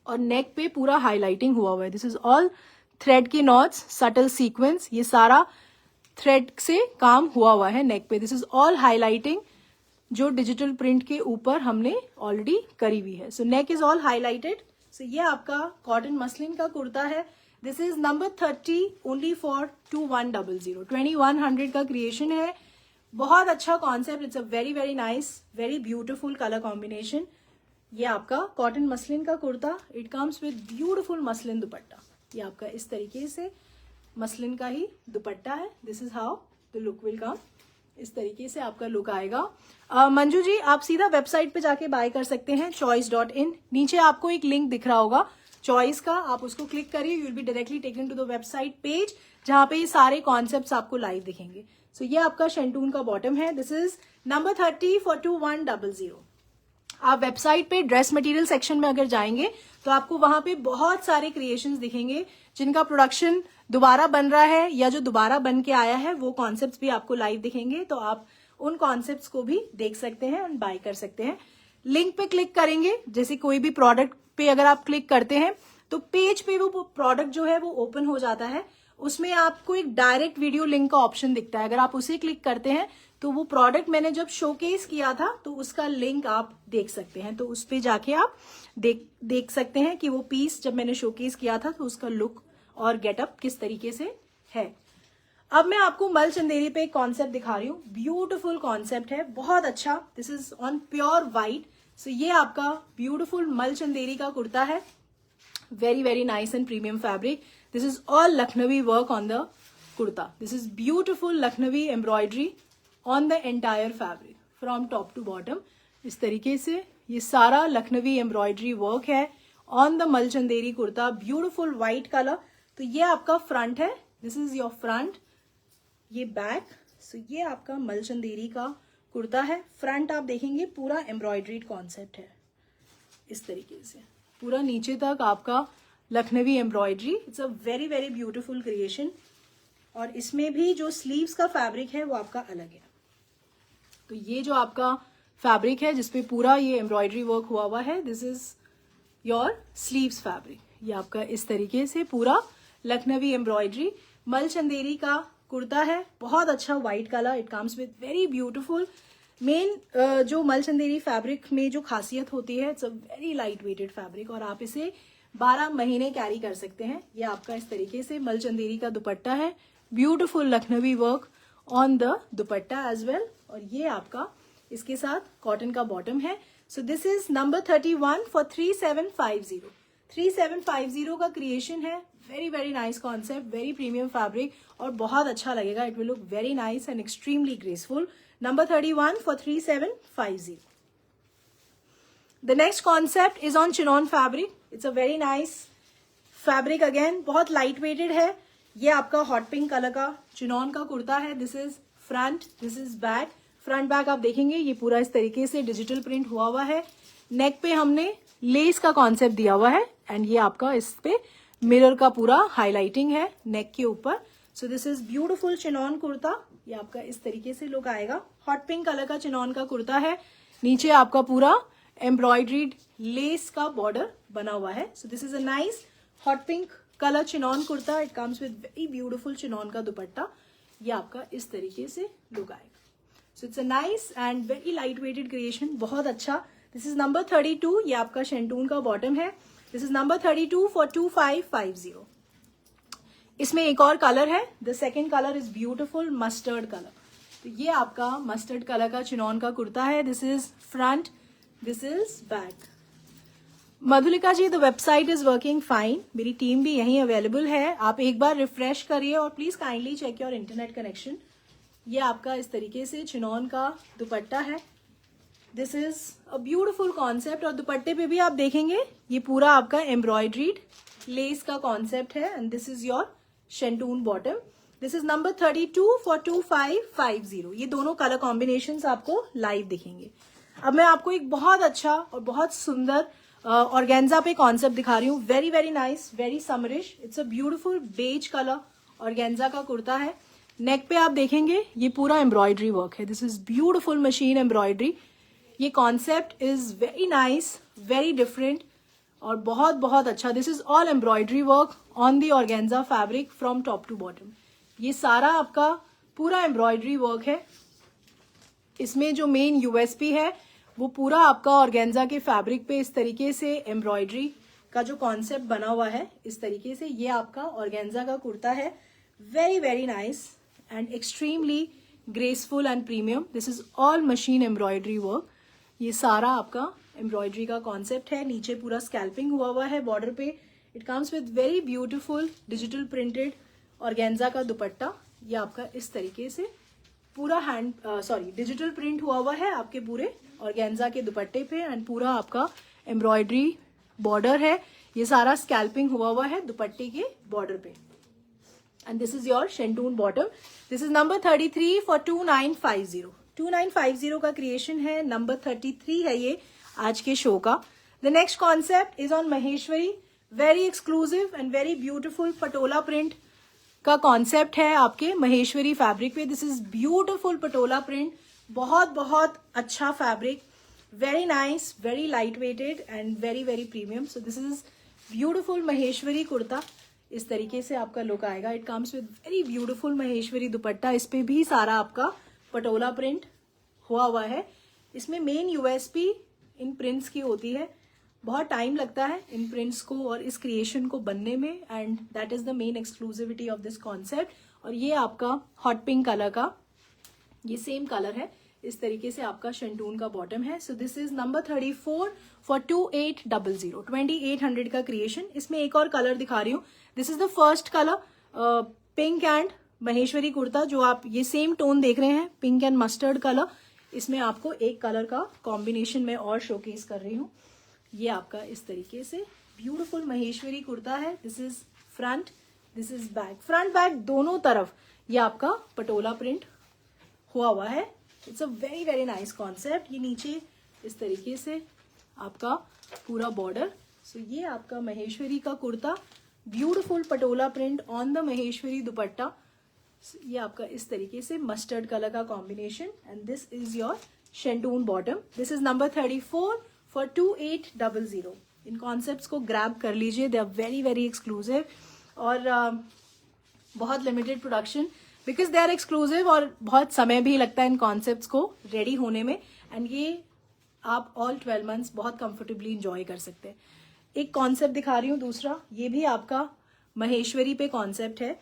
और नेक पे पूरा हाईलाइटिंग हुआ हुआ है। दिस इज ऑल थ्रेड के नॉट्स, सटल सीक्वेंस, ये सारा थ्रेड से काम हुआ हुआ है नेक पे। दिस इज ऑल हाईलाइटिंग जो डिजिटल प्रिंट के ऊपर हमने ऑलरेडी करी हुई है। सो नेक इज ऑल हाईलाइटेड। सो ये आपका कॉटन मसलिन का कुर्ता है। This is number 30 only for 2100। 2100 का क्रिएशन है। बहुत अच्छा concept, it's a very very nice, very beautiful colour combination. ये आपका कॉटन मसलिन का kurta, it comes with beautiful muslin दुपट्टा। ये आपका इस तरीके से मसलिन का ही दुपट्टा है। This is how the look will come. इस तरीके से आपका लुक आएगा। मंजू जी, आप सीधा वेबसाइट पे जाके बाय कर सकते हैं choice.in। नीचे आपको एक लिंक दिख रहा होगा चॉइस का, आप उसको क्लिक करिए, you will be directly taken to the website page, जहां पे ये सारे कॉन्सेप्ट्स आपको लाइव दिखेंगे। सो ये आपका शेंटून का बॉटम है। This is number 30 for 2100। आप वेबसाइट पे ड्रेस मटेरियल सेक्शन में अगर जाएंगे तो आपको वहां पे बहुत सारे क्रिएशंस दिखेंगे जिनका प्रोडक्शन दोबारा बन रहा है या जो दोबारा बन के आया है, वो कॉन्सेप्ट्स भी आपको लाइव दिखेंगे। तो आप उन कॉन्सेप्ट्स को भी देख सकते हैं और बाय कर सकते हैं। लिंक पे क्लिक करेंगे, जैसे कोई भी प्रोडक्ट पे अगर आप क्लिक करते हैं तो पेज पे वो प्रोडक्ट जो है वो ओपन हो जाता है। उसमें आपको एक डायरेक्ट वीडियो लिंक का ऑप्शन दिखता है। अगर आप उसे क्लिक करते हैं तो वो प्रोडक्ट मैंने जब शोकेस किया था तो उसका लिंक आप देख सकते हैं। तो उस पे जाके आप देख सकते हैं कि वो पीस जब मैंने शोकेस किया था तो उसका लुक और गेटअप किस तरीके से है। अब मैं आपको मल चंदेरी पे एक कॉन्सेप्ट दिखा रही हूँ। ब्यूटीफुल कॉन्सेप्ट है, बहुत अच्छा। This is on pure white. So ये आपका ब्यूटीफुल मल चंदेरी का कुर्ता है। Very very nice and premium fabric. This is all Lucknowi work on the kurta. This is beautiful Lucknowi embroidery on the entire fabric from top to bottom. इस तरीके से ये सारा लखनवी एम्ब्रॉयडरी वर्क है ऑन द मलचंदेरी कुर्ता. Beautiful white colour. तो ये आपका फ्रंट है, दिस इज योर फ्रंट, ये बैक. सो ये आपका मलचंदेरी का कुर्ता है. फ्रंट आप देखेंगे पूरा एम्ब्रॉयडरीड कॉन्सेप्ट है इस तरीके से, पूरा नीचे तक आपका Lucknowi embroidery. It's a very very beautiful creation. और इसमें भी जो स्लीव्स का फैब्रिक है वो आपका अलग है. तो ये जो आपका फैब्रिक है जिसपे पूरा ये एम्ब्रॉयडरी वर्क हुआ हुआ है, this is your sleeves fabric. ये आपका इस तरीके से पूरा लखनवी एम्ब्रॉयडरी मलचंदेरी का कुर्ता है. बहुत अच्छा white colour. It comes with very beautiful. Main जो मलचंदेरी फैब्रिक में जो खासियत होती है, it's a very light weighted fabric और आप इसे 12 महीने कैरी कर सकते हैं. ये आपका इस तरीके से मलचंदेरी का दुपट्टा है. Beautiful Lucknowi work on the dupatta as well. और ये आपका इसके साथ कॉटन का बॉटम है। So this is number 31 for 3750। 3750 का क्रिएशन है। Very very nice concept, very premium fabric और बहुत अच्छा लगेगा। It will look very nice and extremely graceful. Number 31 for 3750। The next concept is on chinon fabric. It's a very nice fabric again. बहुत light weighted है। ये आपका hot pink colour का chinon का कुर्ता है। This is front, this is back. Front back आप देखेंगे ये पूरा इस तरीके से डिजिटल प्रिंट हुआ हुआ है। नेक पे हमने लेस का कॉन्सेप्ट दिया हुआ है एंड ये आपका इस पे मिरर का पूरा हाईलाइटिंग है नेक के ऊपर। सो this is beautiful chinon kurta. ये आपका इस तरीके से लुक आएगा। हॉट पिंक कलर का चिनॉन का कुर्ता है। नीचे आपका पूरा एम्ब्रॉयड्रीड लेस का बॉर्डर बना हुआ है। So this is a nice hot pink colour chinon kurta. It comes with very beautiful chinon का दुपट्टा। ये आपका इस तरीके से लुक आएगा। So it's a nice and very light weighted creation, बहुत अच्छा। This is number 32। ये आपका शेंटून का बॉटम है। This is number 32 for 2550। इसमें एक और कलर है। The second colour is beautiful mustard colour. तो ये आपका मस्टर्ड कलर का चिनॉन का कुर्ता है। This is front, this is back. Madhulika ji, the website is working fine. मेरी टीम भी यहीं अवेलेबल है। आप एक बार रिफ्रेश करिए और please kindly check your internet connection. ये आपका इस तरीके से चिनॉन का दुपट्टा है। This is a beautiful concept और दुपट्टे पे भी आप देखेंगे ये पूरा आपका एम्ब्रॉयड्रीड लेस का कॉन्सेप्ट है and this is your shantoon bottom. This is number 32 for 2550। ये दोनों कलर कॉम्बिनेशंस आपको लाइव दिखेंगे। अब मैं आपको एक बहुत अच्छा और बहुत सुंदर ऑर्गेन्जा पे कॉन्सेप्ट दिखा रही हूँ। Very very nice, very summerish. It's a beautiful beige colour organza का कुर्ता है। नेक पे आप देखेंगे ये पूरा एम्ब्रॉयडरी वर्क है। This is beautiful machine embroidery. ये concept is very nice, very different और बहुत बहुत अच्छा। This is all embroidery work on the organza fabric from top to bottom. ये सारा आपका पूरा एम्ब्रॉयडरी वर्क है। इसमें जो मेन यूएसपी है वो पूरा आपका ऑर्गेन्जा के फैब्रिक पे इस तरीके से एम्ब्रॉयडरी का जो कॉन्सेप्ट बना हुआ है इस तरीके से। ये आपका ऑर्गेन्जा का कुर्ता है। Very very nice and extremely graceful and premium. This is all machine embroidery work. ये सारा आपका एम्ब्रॉयडरी का कॉन्सेप्ट है। नीचे पूरा स्कैल्पिंग हुआ है बॉर्डर पे। It comes with very beautiful digital printed organza का दुपट्टा। ये आपका इस तरीके से पूरा डिजिटल प्रिंट हुआ है आपके पूरे ऑर्गेन्जा के दुपट्टे पे एंड पूरा आपका एम्ब्रॉयडरी बॉर्डर है। ये सारा स्कैल्पिंग हुआ है दुपट्टे के बॉर्डर पे and this is your shantoon bottom. This is number 33 for 2950। 2950 का क्रिएशन है। नंबर 33 है ये आज के शो का। The next concept is on Maheshwari. Very exclusive and very beautiful patola print का कॉन्सेप्ट है आपके महेश्वरी फैब्रिक पे। This is beautiful patola print, बहुत बहुत अच्छा fabric, very nice, very light weighted and very very premium. So this is beautiful Maheshwari kurta. इस तरीके से आपका लुक आएगा। It comes with very beautiful Maheshwari dupatta. इस पे भी सारा आपका पटोला प्रिंट हुआ है। इसमें मेन यूएसपी इन प्रिंट्स की होती है। बहुत टाइम लगता है इन प्रिंट्स को और इस क्रिएशन को बनने में and that is the main exclusivity of this concept. और ये आपका हॉट पिंक कलर का ये सेम कलर है। इस तरीके से आपका शेंटून का बॉटम है। So this is number 34 for 2800। 2800 का क्रिएशन। इसमें एक और कलर दिखा रही हूँ। This is the first colour pink and Maheshwari kurta. जो आप ये सेम टोन देख रहे हैं पिंक एंड मस्टर्ड कलर, इसमें आपको एक कलर का कॉम्बिनेशन में और शोकेस कर रही हूँ। ये आपका इस तरीके से ब्यूटिफुल महेश्वरी कुर्ता है। This is front, this is back. Front back दोनों तरफ ये आपका पटोला प्रिंट हुआ है। It's a very very nice concept. ये नीचे इस तरीके से आपका पूरा बॉर्डर। सो ये आपका महेश्वरी का kurta, beautiful patola print on the Maheshwari dupatta. ये आपका इस तरीके से मस्टर्ड कलर का combination and this is your shantoon bottom. This is number 34 for 2800। इन कॉन्सेप्ट्स को ग्रैब कर लीजिए। They are very very exclusive और बहुत limited production because they are exclusive और बहुत समय भी लगता है इन कॉन्सेप्ट्स को रेडी होने में एंड ये आप ऑल 12 मंथ्स बहुत कंफर्टेबली इंजॉय कर सकते हैं। एक कॉन्सेप्ट दिखा रही हूँ दूसरा। ये भी आपका महेश्वरी पे कॉन्सेप्ट है।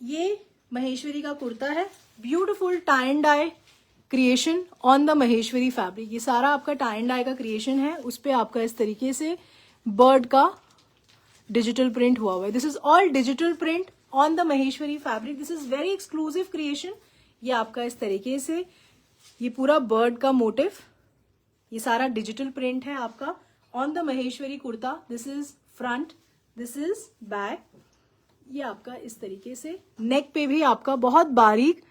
ये महेश्वरी का कुर्ता है। Beautiful tie and dye creation on the Maheshwari fabric. ये सारा आपका टाई एंड डाई का क्रिएशन है, उस पे आपका इस तरीके से बर्ड का डिजिटल प्रिंट हुआ हुआ है। This is all digital print on the Maheshwari fabric. This is very exclusive creation. ये आपका इस तरीके से ये पूरा बर्ड का मोटिव, ये सारा डिजिटल प्रिंट है आपका on the Maheshwari kurta. This is front, this is back. ये आपका इस तरीके से नेक पे भी आपका बहुत बारीक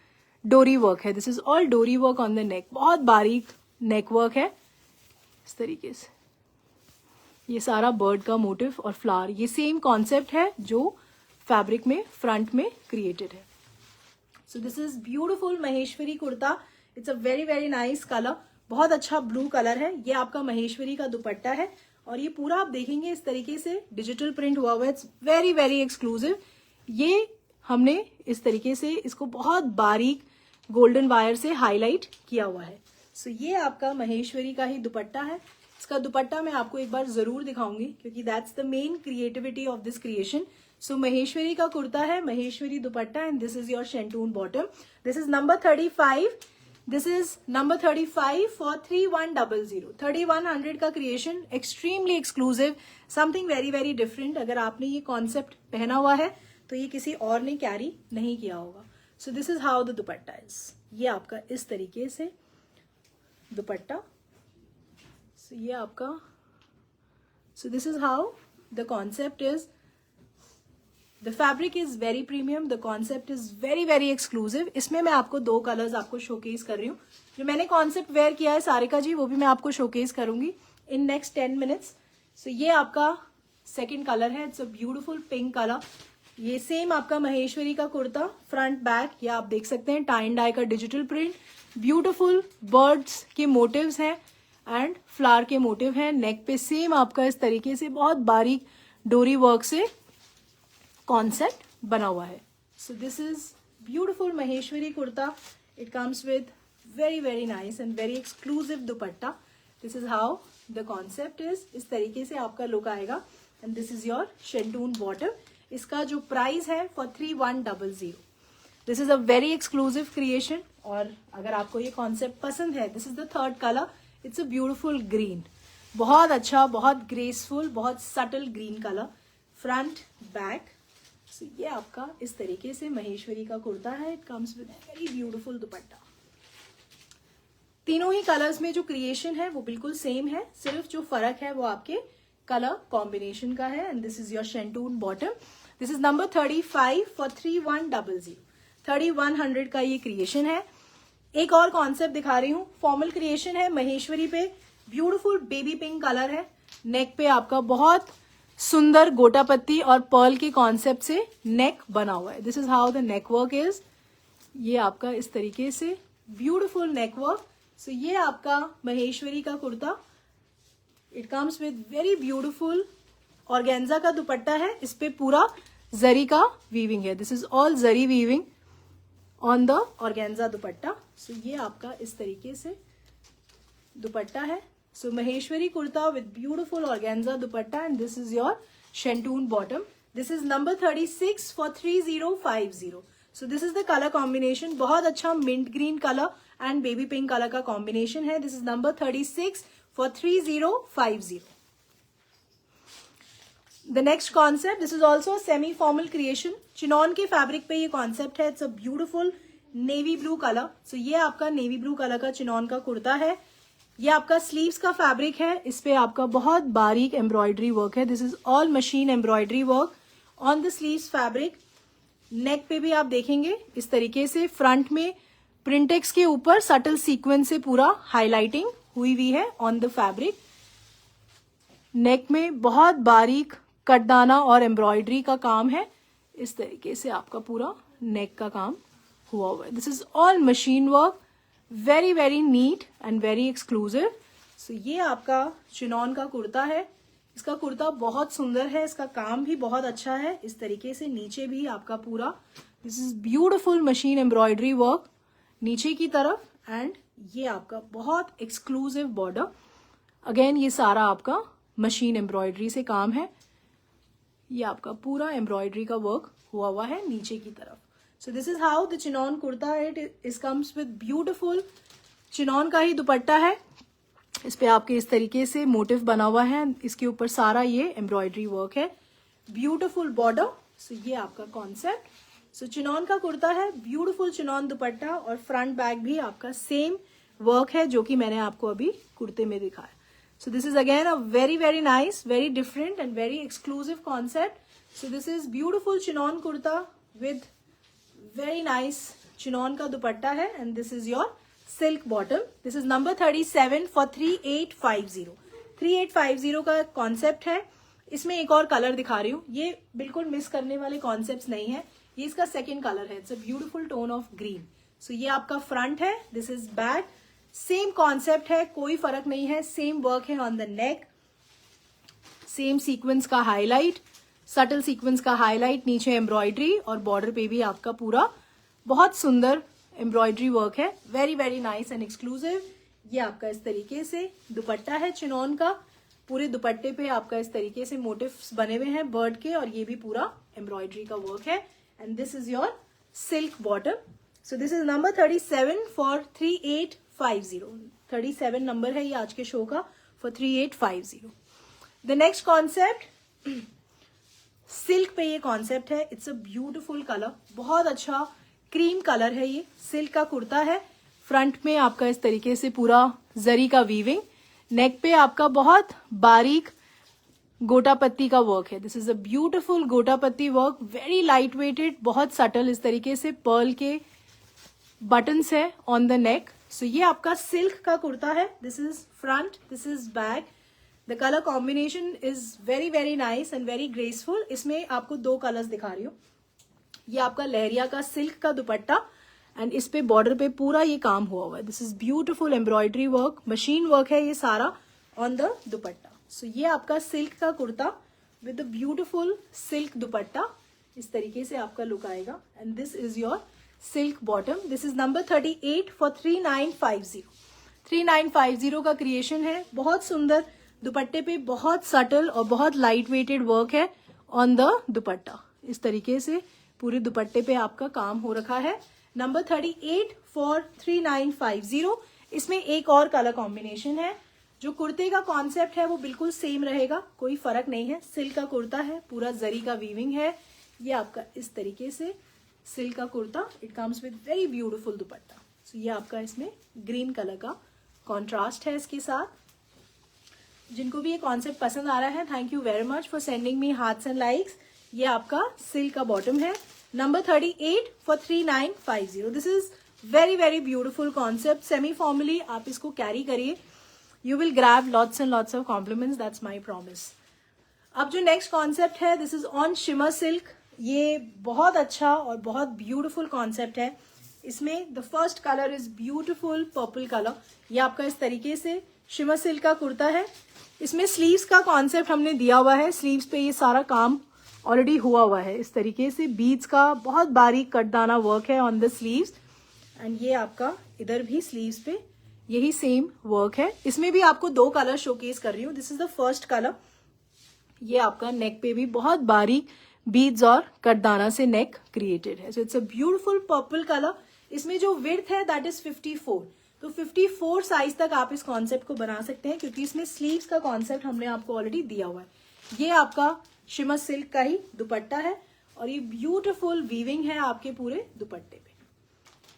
डोरी वर्क है। दिस इज ऑल डोरी वर्क ऑन द नेक, बहुत बारीक नेक वर्क है इस तरीके से। ये सारा बर्ड का मोटिव और फ्लावर, ये सेम कॉन्सेप्ट है जो फैब्रिक में फ्रंट में क्रिएटेड है। So this is beautiful Maheshwari kurta. It's a very very nice colour, बहुत अच्छा ब्लू कलर है। ये आपका महेश्वरी का दुपट्टा है और ये पूरा आप देखेंगे इस तरीके से डिजिटल प्रिंट हुआ हुआ है। It's very very exclusive. ये हमने इस तरीके से इसको बहुत बारीक गोल्डन वायर से हाईलाइट किया हुआ है। सो ये आपका महेश्वरी का ही दुपट्टा है। इसका दुपट्टा मैं आपको एक बार जरूर दिखाऊंगी क्योंकि that's the main creativity of this creation. So Maheshwari का कुर्ता है, Maheshwari dupatta, and this is your shantoon bottom. This is number 35। This is number 35 for 3100। 3100 का creation, extremely exclusive, something very very different. अगर आपने ये कॉन्सेप्ट पहना हुआ है तो ये किसी और ने कैरी नहीं किया होगा। सो this is how the dupatta is. ये आपका इस तरीके से दुपट्टा। सो ये आपका, so this is how the concept is. The fabric is very premium, the concept is very very exclusive. इसमें मैं आपको 2 कलर्स आपको शोकेस कर रही हूँ। जो मैंने कॉन्सेप्ट वेयर किया है सारिका जी, वो भी मैं आपको शोकेस करूंगी इन नेक्स्ट 10 मिनट्स। सो ये आपका सेकेंड कलर है, it's a beautiful pink colour. ये सेम आपका महेश्वरी का कुर्ता, फ्रंट बैक, ये आप देख सकते हैं टाई एंड डाई का डिजिटल प्रिंट, ब्यूटिफुल बर्ड्स के मोटिव्स हैं एंड फ्लावर के मोटिव हैं। नेक पे सेम आपका इस तरीके से बहुत बारीक डोरी वर्क से कॉन्सेप्ट बना हुआ है। So this is beautiful Maheshwari kurta. It comes with very very nice and very exclusive dupatta. This is how the concept is. इस तरीके से आपका लुक आएगा and this is your shantoon bottom. इसका जो प्राइस है for 3100। This is a very exclusive creation. और अगर आपको ये कॉन्सेप्ट पसंद है, this is the third colour. It's a beautiful green, बहुत अच्छा, बहुत ग्रेसफुल, बहुत subtle green colour, front back. So ये आपका इस तरीके से महेश्वरी का कुर्ता है। It comes with very beautiful dupatta. तीनों ही कलर्स में जो क्रिएशन है वो बिल्कुल सेम है, सिर्फ जो फर्क है वो आपके कलर कॉम्बिनेशन का है। And this is your shantoon bottom. This is number 35 for 3100। 3100 का ये क्रिएशन है। एक और कॉन्सेप्ट दिखा रही हूँ, फॉर्मल क्रिएशन है महेश्वरी पे, ब्यूटिफुल बेबी पिंक कलर है। नेक पे आपका बहुत सुंदर गोटा पत्ती और पर्ल के कॉन्सेप्ट से नेक बना हुआ है। This is how the neck work is. ये आपका इस तरीके से ब्यूटिफुल नेक वर्क। सो ये आपका महेश्वरी का kurta. It comes with very beautiful organza का दुपट्टा है। इस पे पूरा जरी का वीविंग है। This is all zari weaving on the organza dupatta. So ये आपका इस तरीके से दुपट्टा है। So Maheshwari kurta with beautiful organza dupatta and this is your shantoon bottom. This is number 36 for 3050। So this is the colour combination, बहुत अच्छा mint green colour and baby pink colour का combination है। This is number 36 for 3050। The next concept, this is also semi formal creation. Chinon के fabric पे ये concept है। It's a beautiful navy blue colour. So ये आपका navy blue colour का chinon का कुर्ता है। ये आपका स्लीव्स का फैब्रिक है। इस पे आपका बहुत बारीक एम्ब्रॉयडरी वर्क है। This is all machine embroidery work on the sleeves fabric. Neck पे भी आप देखेंगे इस तरीके से फ्रंट में प्रिंटेक्स के ऊपर सटल सीक्वेंस से पूरा हाईलाइटिंग हुई हुई है ऑन द फैब्रिक। नेक में बहुत बारीक कटदाना और एम्ब्रॉयडरी का काम है। इस तरीके से आपका पूरा नेक का काम हुआ हुआ है। This is all machine work, very very neat and very exclusive. So ये आपका चिनॉन का कुर्ता है। इसका कुर्ता बहुत सुंदर है, इसका काम भी बहुत अच्छा है। इस तरीके से नीचे भी आपका पूरा, this is beautiful machine embroidery work नीचे की तरफ एंड ये आपका बहुत एक्सक्लूसिव बॉर्डर। अगेन ये सारा आपका मशीन एम्ब्रॉयडरी से काम है। ये आपका पूरा एम्ब्रॉयडरी का वर्क हुआ है नीचे की तरफ। So this is how the chinon kurta it is comes with beautiful chinon का ही दुपट्टा है, इस पे आपके इस तरीके से मोटिव बना हुआ है, इसके ऊपर सारा ये एम्ब्रॉयडरी वर्क है, ब्यूटीफुल बॉर्डर। सो ये आपका कॉन्सेप्ट। सो चिनॉन का कुर्ता है, ब्यूटीफुल चिनॉन दुपट्टा और फ्रंट बैक भी आपका सेम वर्क है जो कि मैंने आपको अभी कुर्ते में दिखाया। सो this is again a very very nice, very different and very exclusive concept. So this is beautiful chinon kurta with very nice chinon का दुपट्टा है and this is your silk bottom. This is number 37 for 3850। 3850 का concept है। इसमें एक और colour दिखा रही हूँ, ये बिल्कुल मिस करने वाले कॉन्सेप्ट्स नहीं है, ये इसका सेकंड कलर है। It's a beautiful tone of green. So ये आपका फ्रंट है, this is back, same concept है, कोई फर्क नहीं है, सेम वर्क है on the neck, same sequence का हाईलाइट, सटल सीक्वेंस का हाईलाइट, नीचे एम्ब्रॉयडरी और बॉर्डर पे भी आपका पूरा बहुत सुंदर एम्ब्रॉयडरी वर्क है, very very nice and exclusive. ये आपका इस तरीके से दुपट्टा है चिनॉन का, पूरे दुपट्टे पे आपका इस तरीके से मोटिव्स बने हुए हैं बर्ड के और ये भी पूरा एम्ब्रॉयडरी का वर्क है and this is your silk bottom. So this is number 37 for 3850। 37 number है ये आज के शो का for 3850। The next concept, silk पे ये कॉन्सेप्ट है, इट्स अ ब्यूटिफुल कलर, बहुत अच्छा क्रीम कलर है, ये सिल्क का कुर्ता है, फ्रंट में आपका इस तरीके से पूरा जरी का वीविंग, नेक पे आपका बहुत बारीक गोटा पत्ती का वर्क है। दिस इज अ ब्यूटिफुल गोटा पत्ती वर्क, वेरी लाइट वेटेड, बहुत सटल, इस तरीके से पर्ल के बटन्स है ऑन द नेक। सो ये आपका सिल्क का कुर्ता है, this is front, this is back. The colour combination is very very nice and very graceful. इसमें आपको दो कलर्स दिखा रही हूँ, ये आपका लहरिया का सिल्क का दुपट्टा एंड इस पे बॉर्डर पे पूरा ये काम हुआ हुआ है। This is beautiful embroidery work, machine work है ये सारा ऑन द दुपट्टा। सो ये आपका सिल्क का कुर्ता विद ब्यूटीफुल सिल्क दुपट्टा, इस तरीके से आपका लुक आएगा and this is your silk bottom. This is number 38 for 3950। 3950 का क्रिएशन है, बहुत सुंदर दुपट्टे पे बहुत सटल और बहुत लाइट वेटेड वर्क है ऑन द दुपट्टा, इस तरीके से पूरे दुपट्टे पे आपका काम हो रखा है। Number 38 for 3950। इसमें एक और कलर कॉम्बिनेशन है, जो कुर्ते का कॉन्सेप्ट है वो बिल्कुल सेम रहेगा, कोई फर्क नहीं है, सिल्क का कुर्ता है, पूरा जरी का वीविंग है, ये आपका इस तरीके से सिल्क का kurta, it comes with very beautiful dupatta. So ये आपका इसमें ग्रीन कलर का कॉन्ट्रास्ट है इसके साथ। जिनको भी ये कॉन्सेप्ट पसंद आ रहा है, thank you very much for sending me hearts and likes. ये आपका सिल्क का बॉटम है, number 38 for 3950। This is very very beautiful concept, semi formally आप इसको कैरी करिए, you will grab lots and lots of compliments, that's my promise. अब जो next concept है, this is on shimmer silk. ये बहुत अच्छा और बहुत ब्यूटीफुल कॉन्सेप्ट है। इसमें the first colour is beautiful purple colour, ये आपका इस तरीके से शिमर सिल्क का कुर्ता है। इसमें स्लीव्स का कॉन्सेप्ट हमने दिया हुआ है, स्लीव्स पे ये सारा काम ऑलरेडी हुआ है, इस तरीके से बीड्स का बहुत बारीक कटदाना वर्क है ऑन द स्लीव्स एंड ये आपका इधर भी स्लीव्स पे यही सेम वर्क है। इसमें भी आपको दो कलर शोकेस कर रही हूँ, this is the first colour, ये आपका नेक पे भी बहुत बारीक बीड्स और कटदाना से नेक क्रिएटेड है। So it's a beautiful purple colour. इसमें जो विड्थ है दैट इज 54, तो 54 साइज तक आप इस कॉन्सेप्ट को बना सकते हैं, क्योंकि इसमें स्लीव्स का कॉन्सेप्ट हमने आपको ऑलरेडी दिया हुआ है। ये आपका शिमर सिल्क का ही दुपट्टा है और ये ब्यूटीफुल वीविंग है आपके पूरे दुपट्टे पे।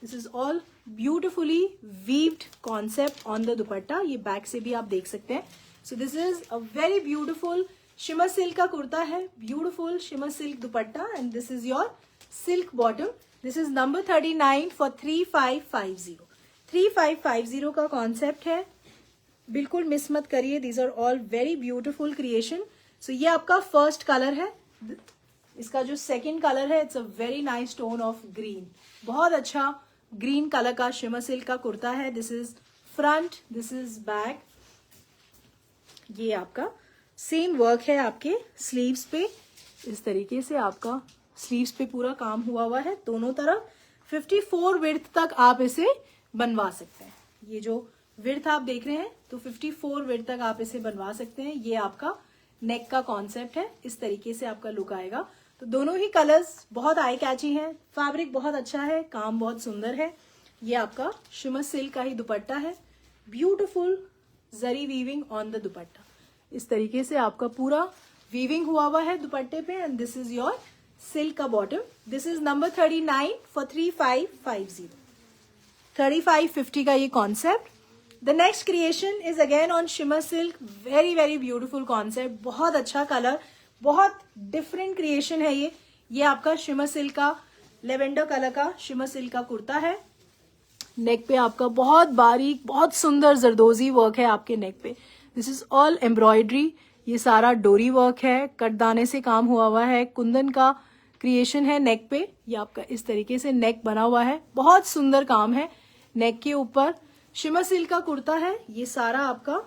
This is all beautifully weaved concept on the dupatta, ये बैक से भी आप देख सकते हैं। So this is a very beautiful shimmer silk का कुर्ता है, beautiful shimmer silk dupatta and this is your silk bottom. This is number 39 for 3550। 3550 का कॉन्सेप्ट है, बिल्कुल मिस मत करिए, these are all very beautiful creation. So ये आपका फर्स्ट कलर है, इसका जो सेकंड कलर है it's a very nice tone of green, बहुत अच्छा ग्रीन कलर का शिमर सिल्क का कुर्ता है। This is front, this is back, ये आपका सेम वर्क है आपके स्लीव्स पे, इस तरीके से आपका स्लीव्स पे पूरा काम हुआ है दोनों तरफ। 54 विड्थ तक आप इसे बनवा सकते हैं, ये जो विड्थ आप देख रहे हैं तो 54 विड्थ तक आप इसे बनवा सकते हैं। ये आपका नेक का कॉन्सेप्ट है, इस तरीके से आपका लुक आएगा। तो दोनों ही कलर्स बहुत आई कैची हैं, फैब्रिक बहुत अच्छा है, काम बहुत सुंदर है। ये आपका शिमर सिल्क का ही दुपट्टा है, beautiful zari weaving on the दुपट्टा। इस तरीके से आपका पूरा वीविंग हुआ है दुपट्टे पे, and this is your silk का bottom. This is number 39 for 3550, 3550 का ये concept. The next creation is again on shimmer silk, very very beautiful concept, बहुत अच्छा कलर, बहुत डिफरेंट क्रिएशन है ये आपका शिमर सिल्क का, लेवेंडर कलर का शिमर सिल्क का कुर्ता है। नेक पे आपका बहुत बारीक, बहुत सुंदर जरदोजी वर्क है आपके नेक पे। दिस इज ऑल एम्ब्रॉयडरी, ये सारा डोरी वर्क है, कटदाने से काम हुआ है, कुंदन का क्रिएशन है नेक पे। ये आपका इस तरीके से नेक बना हुआ है, बहुत सुंदर काम है नेक के ऊपर। शिमर सिल्क का कुर्ता है, ये सारा आपका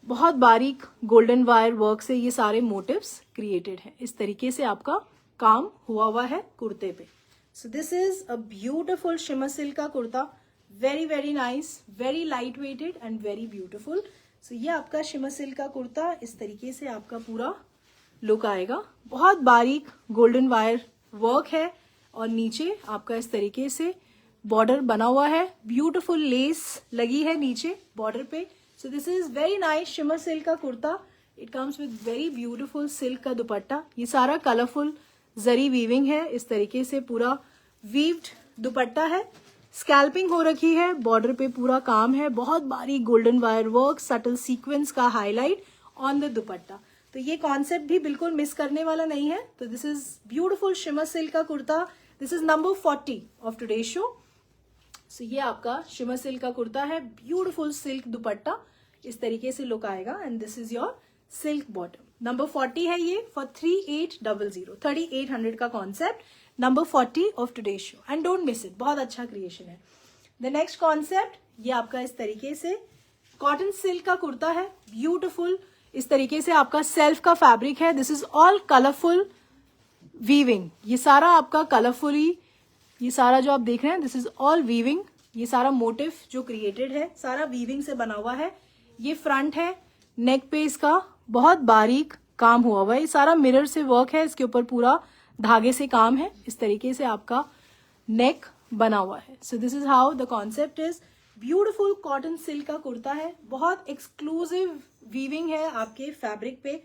बहुत बारीक गोल्डन वायर वर्क से ये सारे मोटिव्स क्रिएटेड हैं। इस तरीके से आपका काम हुआ है कुर्ते पे। So this is a beautiful shimmer silk का kurta, very very nice, very light weighted and very beautiful. So ये आपका शिमर सिल्क का कुर्ता, इस तरीके से आपका पूरा लुक आएगा। बहुत बारीक गोल्डन वायर वर्क है और नीचे आपका इस तरीके से बॉर्डर बना हुआ है, ब्यूटिफुल लेस लगी है नीचे बॉर्डर पे। So this is very nice shimmer silk का kurta. It comes with very beautiful silk का दुपट्टा। ये सारा कलरफुल जरी वीविंग है, इस तरीके से पूरा वीव्ड दुपट्टा है, स्कैल्पिंग हो रखी है, बॉर्डर पे पूरा काम है, बहुत बारीक golden wire work, subtle sequence का हाईलाइट ऑन द दुपट्टा। तो ये कॉन्सेप्ट भी बिल्कुल मिस करने वाला नहीं है। तो this is beautiful shimmer silk का kurta. This is number 40 of today show. So ये आपका शिमर सिल्क का कुर्ता है, ब्यूटिफुल सिल्क दुपट्टा, इस तरीके से लुक आएगा, and this is your silk bottom. Number 40 है ये फॉर 3800, 3800 का concept, number 40 of today show, and don't miss it, बहुत अच्छा क्रिएशन है। द नेक्स्ट कॉन्सेप्ट ये आपका इस तरीके से कॉटन सिल्क का कुर्ता है, ब्यूटिफुल, इस तरीके से आपका सेल्फ का फैब्रिक है। This is all colourful weaving, ये सारा आपका कलरफुली, ये सारा जो आप देख रहे हैं दिस इज ऑल वीविंग। ये सारा मोटिव जो क्रिएटेड है सारा वीविंग से बना हुआ है। ये फ्रंट है, नेक पे इसका बहुत बारीक काम हुआ है, ये सारा मिरर से वर्क है, इसके ऊपर पूरा धागे से काम है, इस तरीके से आपका नेक बना हुआ है। So this is how the concept is. Beautiful cotton silk का कुर्ता है, बहुत एक्सक्लूसिव वीविंग है आपके फैब्रिक पे,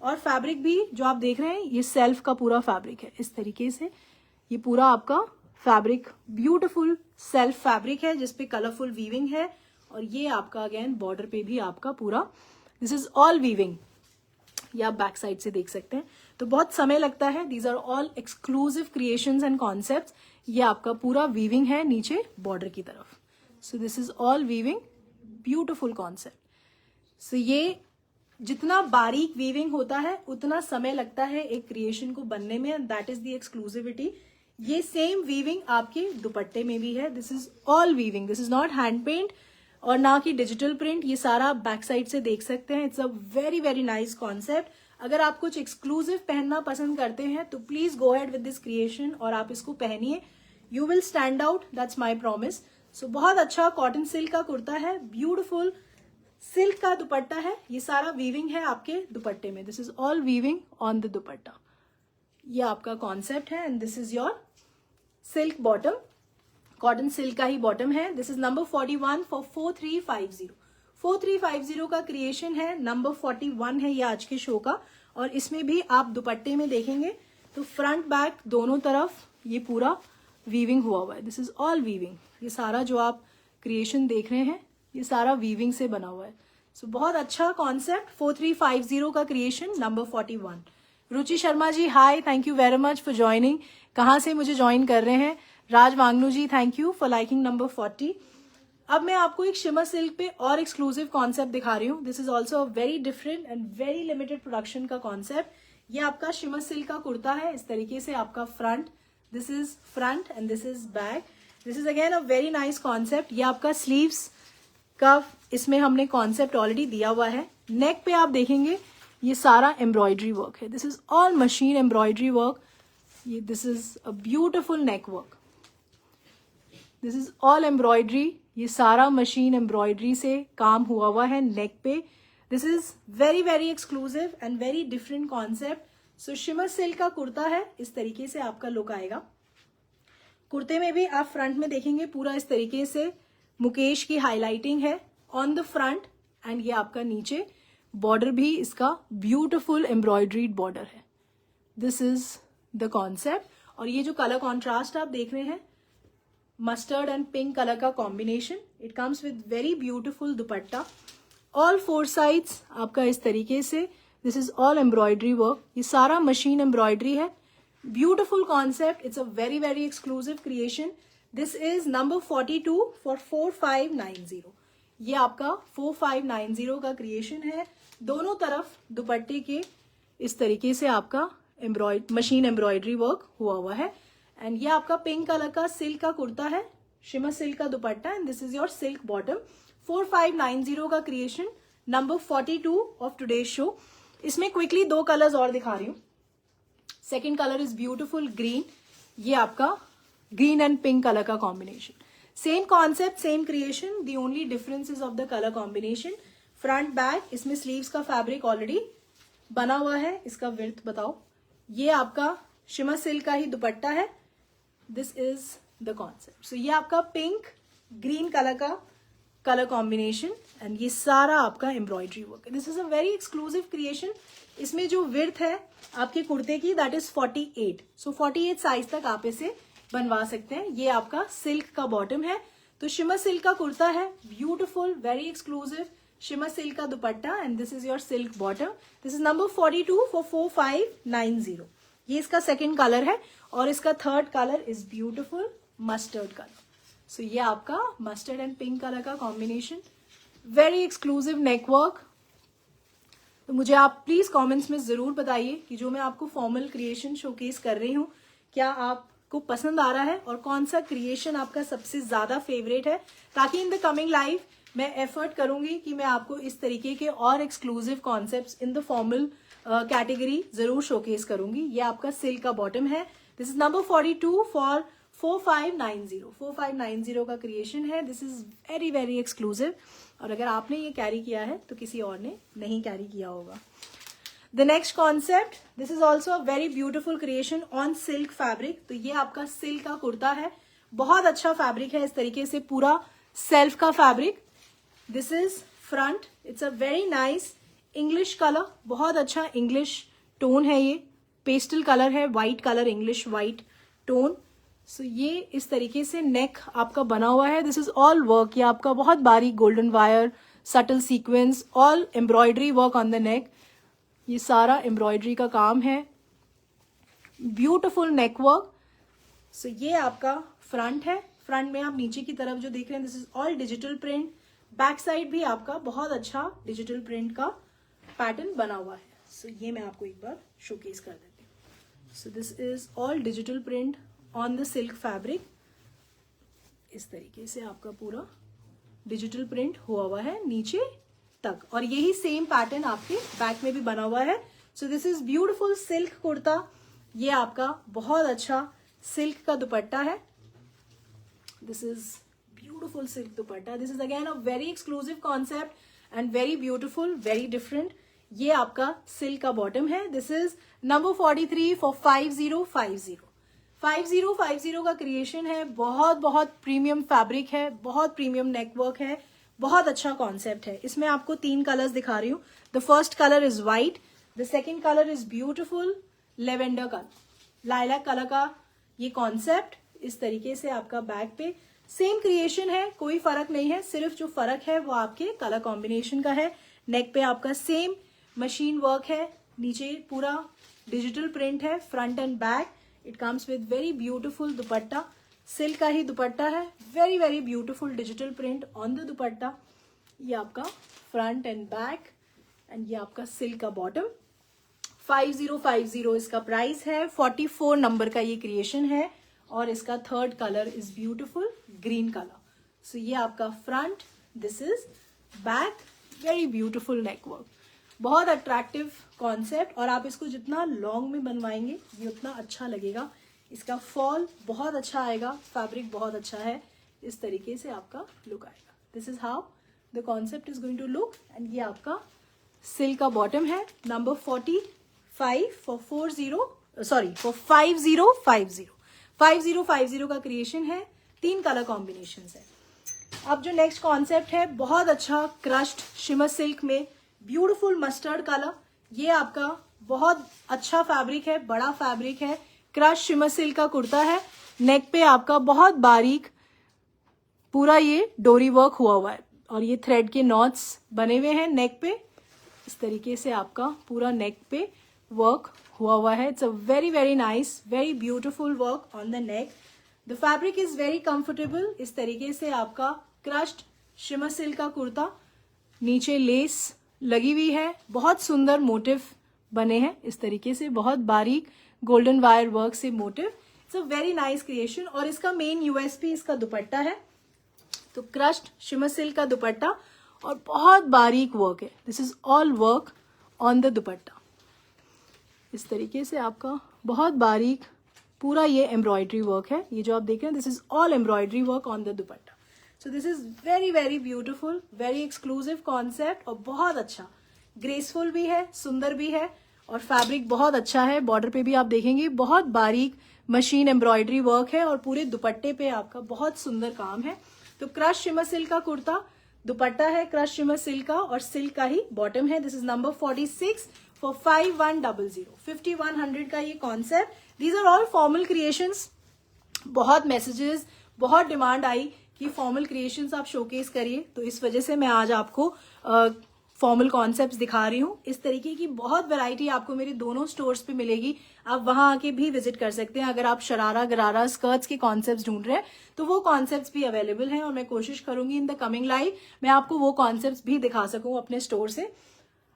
और फैब्रिक भी जो आप देख रहे हैं ये सेल्फ का पूरा फैब्रिक है, इस तरीके से ये पूरा आपका फैब्रिक ब्यूटिफुल सेल्फ फैब्रिक है जिसपे कलरफुल वीविंग है, और ये आपका अगेन बॉर्डर पे भी आपका पूरा दिस इज ऑल वीविंग, ये आप बैक साइड से देख सकते हैं। तो बहुत समय लगता है, these are all exclusive creations and concepts. ये आपका पूरा वीविंग है नीचे बॉर्डर की तरफ। So this is all weaving, beautiful concept. So ये जितना बारीक वीविंग होता है उतना समय लगता है एक क्रिएशन को बनने में, and that is the exclusivity. ये सेम वीविंग आपके दुपट्टे में भी है। This is all weaving, this is not hand paint और ना कि डिजिटल प्रिंट, ये सारा बैक साइड से देख सकते हैं। It's a very very nice concept. अगर आप कुछ एक्सक्लूसिव पहनना पसंद करते हैं तो please go ahead with this creation और आप इसको पहनिए, you will stand out, that's my promise. So बहुत अच्छा कॉटन सिल्क का कुर्ता है, ब्यूटिफुल सिल्क का दुपट्टा है, ये सारा वीविंग है आपके दुपट्टे में। This is all weaving on the dupatta, ये आपका कॉन्सेप्ट है, and this is your silk bottom, cotton silk का ही बॉटम है। दिस इज नंबर 41 फॉर 4350, 4350 का क्रिएशन है, नंबर 41 है ये आज के शो का। और इसमें भी आप दुपट्टे में देखेंगे तो फ्रंट बैक दोनों तरफ ये पूरा वीविंग हुआ है। दिस इज ऑल वीविंग, ये सारा जो आप क्रिएशन देख रहे हैं ये सारा वीविंग से बना हुआ है। सो बहुत अच्छा कॉन्सेप्ट, 4350 का creation, number 41। Ruchi Sharma ji hi, thank you very much for joining. कहाँ से मुझे ज्वाइन कर रहे हैं? Raj Wangnoo ji thank you for liking number 40। अब मैं आपको एक शिमर सिल्क पे और एक्सक्लूसिव कॉन्सेप्ट दिखा रही हूँ। This is also a very different and very limited production का कॉन्सेप्ट। ये आपका शिमर सिल्क का कुर्ता है, इस तरीके से आपका front, this is front and this is back. This is again a very nice concept. ये आपका स्लीव्स का इसमें हमने कॉन्सेप्ट ऑलरेडी दिया हुआ है। नेक पे आप देखेंगे ये सारा एम्ब्रॉयडरी वर्क है, this is all machine embroidery work. ये this is a beautiful neck work, this is all embroidery, ये सारा मशीन एम्ब्रॉयडरी से काम हुआ है नेक पे। This is very very exclusive and very different concept. So shimmer silk का कुर्ता है, इस तरीके से आपका लुक आएगा। कुर्ते में भी आप फ्रंट में देखेंगे पूरा इस तरीके से मुकेश की हाईलाइटिंग है ऑन द फ्रंट, एंड ये आपका नीचे बॉर्डर भी इसका ब्यूटिफुल एम्ब्रॉयड्रीड बॉर्डर है. This is the concept. और ये जो कलर कॉन्ट्रास्ट आप देख रहे हैं, मस्टर्ड एंड पिंक कलर का combination, it comes with very beautiful dupatta. All 4 sides आपका इस तरीके से, this is all embroidery work. ये सारा मशीन एम्ब्रॉयडरी है. Beautiful concept. It's a very very exclusive creation. This is number 42 for 4590. ये आपका 4590 का क्रिएशन है. दोनों तरफ दुपट्टे के इस तरीके से आपका मशीन एम्ब्रॉयडरी वर्क हुआ हुआ है. एंड ये आपका पिंक कलर का सिल्क का कुर्ता है, शिमर सिल्क का dupatta, and this is your silk bottom. 4590 का creation, number 42 of today show. इसमें क्विकली 2 कलर्स और दिखा रही हूं. Second colour is beautiful green. ये आपका ग्रीन एंड पिंक कलर का combination. Same concept, same creation, the only difference is of the colour combination. Front back, इसमें sleeves का फैब्रिक ऑलरेडी बना हुआ है. इसका विड्थ बताओ. ये आपका शिमर सिल्क का ही दुपट्टा है. This is the concept. So ये आपका पिंक ग्रीन कलर का कलर कॉम्बिनेशन, एंड ये सारा आपका embroidery work. This is a very exclusive creation. इसमें जो विड्थ है आपके कुर्ते की, दैट इज 48. सो 48 साइज तक आप इसे बनवा सकते हैं. ये आपका सिल्क का बॉटम है. तो शिमर सिल्क का कुर्ता है, beautiful, very exclusive shimmer silk का dupatta, and this is your silk bottom. This is number 42 for 4590. ये इसका सेकेंड कलर है. और इसका third colour is beautiful mustard colour. So ये आपका मस्टर्ड एंड पिंक कलर का कॉम्बिनेशन, वेरी एक्सक्लूसिव नेकवर्क. तो मुझे आप प्लीज कमेंट्स में जरूर बताइए कि जो मैं आपको फॉर्मल क्रिएशन शोकेस कर रही हूँ, क्या आपको पसंद आ रहा है और कौन सा क्रिएशन आपका सबसे ज्यादा फेवरेट है, ताकि इन द कमिंग लाइफ मैं एफर्ट करूंगी कि मैं आपको इस तरीके के और exclusive concepts in the formal category जरूर शोकेस करूंगी. ये आपका सिल्क का बॉटम है. This is number 42 for 4590. 4590 का क्रिएशन है. This is very very exclusive. और अगर आपने ये कैरी किया है तो किसी और ने नहीं कैरी किया होगा. The next concept, this is also a very beautiful creation on silk fabric. तो ये आपका सिल्क का कुर्ता है. बहुत अच्छा फैब्रिक है. इस तरीके से पूरा सेल्फ का fabric. This is front. It's a very nice English colour. बहुत अच्छा इंग्लिश टोन है. ये पेस्टल कलर है, white colour, English white tone. So ये इस तरीके से नेक आपका बना हुआ है. This is all work. ये आपका बहुत बारीक golden wire, subtle sequence, all embroidery work on the neck. ये सारा एम्ब्रॉयडरी का काम है. Beautiful neck work. सो ये आपका फ्रंट है. फ्रंट में आप नीचे की तरफ जो देख रहे हैं, this is all digital print. Back side भी आपका बहुत अच्छा डिजिटल प्रिंट का पैटर्न बना हुआ है. सो ये मैं आपको एक बार शोकेस कर देती हूँ. सो this is all digital print on the silk fabric. इस तरीके से आपका पूरा डिजिटल प्रिंट हुआ हुआ है नीचे तक, और यही सेम पैटर्न आपके बैक में भी बना हुआ है. So this is beautiful silk kurta. ये आपका बहुत अच्छा सिल्क का दुपट्टा है. This is beautiful silk dupatta. This is again a very exclusive concept and very beautiful, very different. ये आपका सिल्क का बॉटम है. This is number 43 for 5050. 5050 का क्रिएशन है. बहुत बहुत प्रीमियम फैब्रिक है, बहुत प्रीमियम नेकवर्क है, बहुत अच्छा कॉन्सेप्ट है. इसमें आपको 3 कलर्स दिखा रही हूँ. The first colour is white. The second colour is beautiful lavender colour, lilac colour का ये कॉन्सेप्ट. इस तरीके से आपका बैक पे सेम क्रिएशन है, कोई फर्क नहीं है. सिर्फ जो फर्क है वो आपके कलर कॉम्बिनेशन का है. नेक पे आपका सेम मशीन वर्क है. नीचे पूरा डिजिटल प्रिंट है. Front end back it comes with very beautiful dupatta. Silk का ही दुपट्टा है. Very very beautiful digital print on the dupatta. ये आपका फ्रंट एंड बैक, एंड ये आपका सिल्क का बॉटम. 5050 इसका प्राइस है. 44 नंबर का ये क्रिएशन है. और इसका third colour is beautiful green colour. So ये आपका front, this is back. Very beautiful neck work. बहुत अट्रैक्टिव कॉन्सेप्ट. और आप इसको जितना लॉन्ग में बनवाएंगे ये उतना अच्छा लगेगा. इसका फॉल बहुत अच्छा आएगा. फैब्रिक बहुत अच्छा है. इस तरीके से आपका लुक आएगा. This is how the concept is going to look. And ये आपका सिल्क का बॉटम है. Number 45 for 50 50. 5050 का क्रिएशन है, 3 कलर कॉम्बिनेशन है। अब जो नेक्स्ट कॉन्सेप्ट है, बहुत अच्छा क्रश्ड शिमर सिल्क में ब्यूटीफुल मस्टर्ड कलर। ये आपका बहुत अच्छा फैब्रिक है, बड़ा फैब्रिक है, क्रश शिमर सिल्क का कुर्ता है। नेक पे आपका बहुत बारीक पूरा ये डोरी वर्क हुआ हुआ है और ये थ्रेड के नॉट्स बने हुए हैं नेक पे। इस तरीके से आपका पूरा नेक पे वर्क हुआ हुआ है। It's a very very nice, very beautiful work on the neck. The fabric is very comfortable. इस तरीके से आपका क्रश्ड शिमर सिल्क का कुर्ता, नीचे लेस लगी हुई है, बहुत सुंदर मोटिव बने हैं इस तरीके से, बहुत बारीक गोल्डन वायर वर्क से motive. It's a very nice creation. और इसका मेन यूएसपी इसका दुपट्टा है, तो क्रश्ड शिमर सिल्क का दुपट्टा और बहुत बारीक वर्क है। This is all work on the दुपट्टा। इस तरीके से आपका बहुत बारीक पूरा ये एम्ब्रॉयडरी वर्क है। ये जो आप देख रहे हैं, this is all embroidery work on the dupatta. So this is very very beautiful, very exclusive concept और बहुत अच्छा, ग्रेसफुल भी है, सुंदर भी है और फैब्रिक बहुत अच्छा है। बॉर्डर पे भी आप देखेंगे बहुत बारीक मशीन एम्ब्रॉयडरी वर्क है और पूरे दुपट्टे पे आपका बहुत सुंदर काम है। तो क्रश शिमर सिल्क का कुर्ता, दुपट्टा है क्रश शिमर सिल्क का और सिल्क का ही बॉटम है। दिस इज नंबर 46 फॉर 5100, 5100 का ये concept. These are all formal creations. बहुत मैसेजेस, बहुत डिमांड आई कि फॉर्मल क्रिएशंस आप शोकेस करिए, तो इस वजह से मैं आज आपको फॉर्मल कॉन्सेप्ट्स दिखा रही हूँ। इस तरीके की बहुत वैरायटी आपको मेरे दोनों स्टोर्स पे मिलेगी, आप वहां आके भी विजिट कर सकते हैं। अगर आप शरारा गरारा स्कर्ट्स के कॉन्सेप्ट्स ढूंढ रहे हैं तो वो कॉन्सेप्ट्स भी अवेलेबल हैं और मैं कोशिश करूंगी इन द कमिंग लाइव मैं आपको वो कॉन्सेप्ट्स भी दिखा सकूं अपने स्टोर से।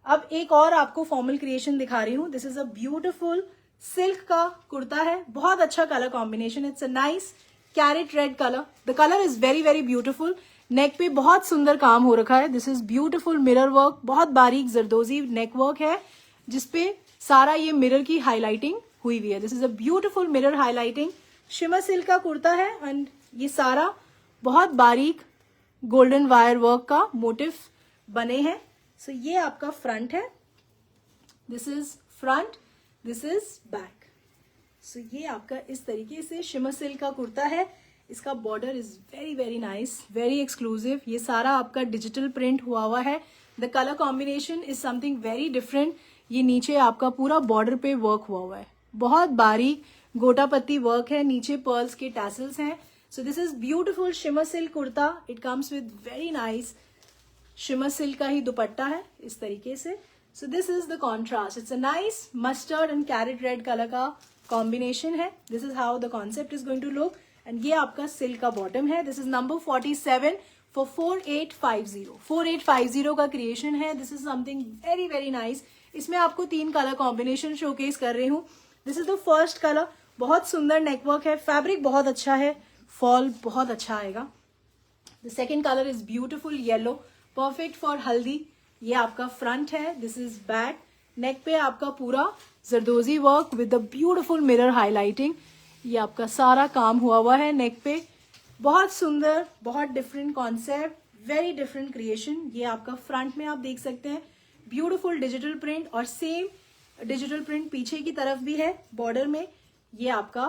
अब एक और आपको फॉर्मल क्रिएशन दिखा रही हूँ। This is a beautiful silk का कुर्ता है, बहुत अच्छा colour combination. It's a nice carrot red colour. The colour is very very beautiful. Neck पे बहुत सुंदर काम हो रखा है। This is beautiful mirror work, बहुत बारीक जरदोजी नेक वर्क है जिसपे सारा ये मिरर की हाईलाइटिंग हुई हुई है। This is a beautiful mirror highlighting shimmer silk का कुर्ता है एंड ये सारा बहुत बारीक गोल्डन वायर वर्क का मोटिव बने हैं। सो ये आपका फ्रंट है, this is front, this is back. So ये आपका इस तरीके से शिमर सिल्क का कुर्ता है। इसका border is very very nice, very exclusive. ये सारा आपका डिजिटल प्रिंट हुआ है। The colour combination is something very different. ये नीचे आपका पूरा बॉर्डर पे वर्क हुआ है, बहुत बारीक गोटा पत्ती वर्क है, नीचे पर्ल्स के टैसल्स हैं। So this is beautiful shimmer silk kurta. It comes with very nice shimmer silk का ही दुपट्टा है इस तरीके से। So this is the contrast. It's a nice mustard and carrot red colour का कॉम्बिनेशन है। This is how the concept is going to look and ये आपका सिल्क का बॉटम है। दिस इज नंबर 47 फॉर 4850, 4850 का क्रिएशन है। This is something very very nice. इसमें आपको 3 कलर कॉम्बिनेशन शोकेस कर रही हूँ। This is the first colour, बहुत सुंदर नेकवर्क है, फैब्रिक बहुत अच्छा है, फॉल बहुत अच्छा आएगा। The second colour is beautiful yellow, perfect for हल्दी। ये आपका फ्रंट है, दिस इज बैक। नेक पे आपका पूरा zardozi work with the beautiful mirror highlighting. ये आपका सारा काम हुआ है नेक पे, बहुत सुंदर, बहुत different concept, very different creation. ये आपका फ्रंट में आप देख सकते हैं ब्यूटिफुल डिजिटल प्रिंट और सेम डिजिटल प्रिंट पीछे की तरफ भी है बॉर्डर में। ये आपका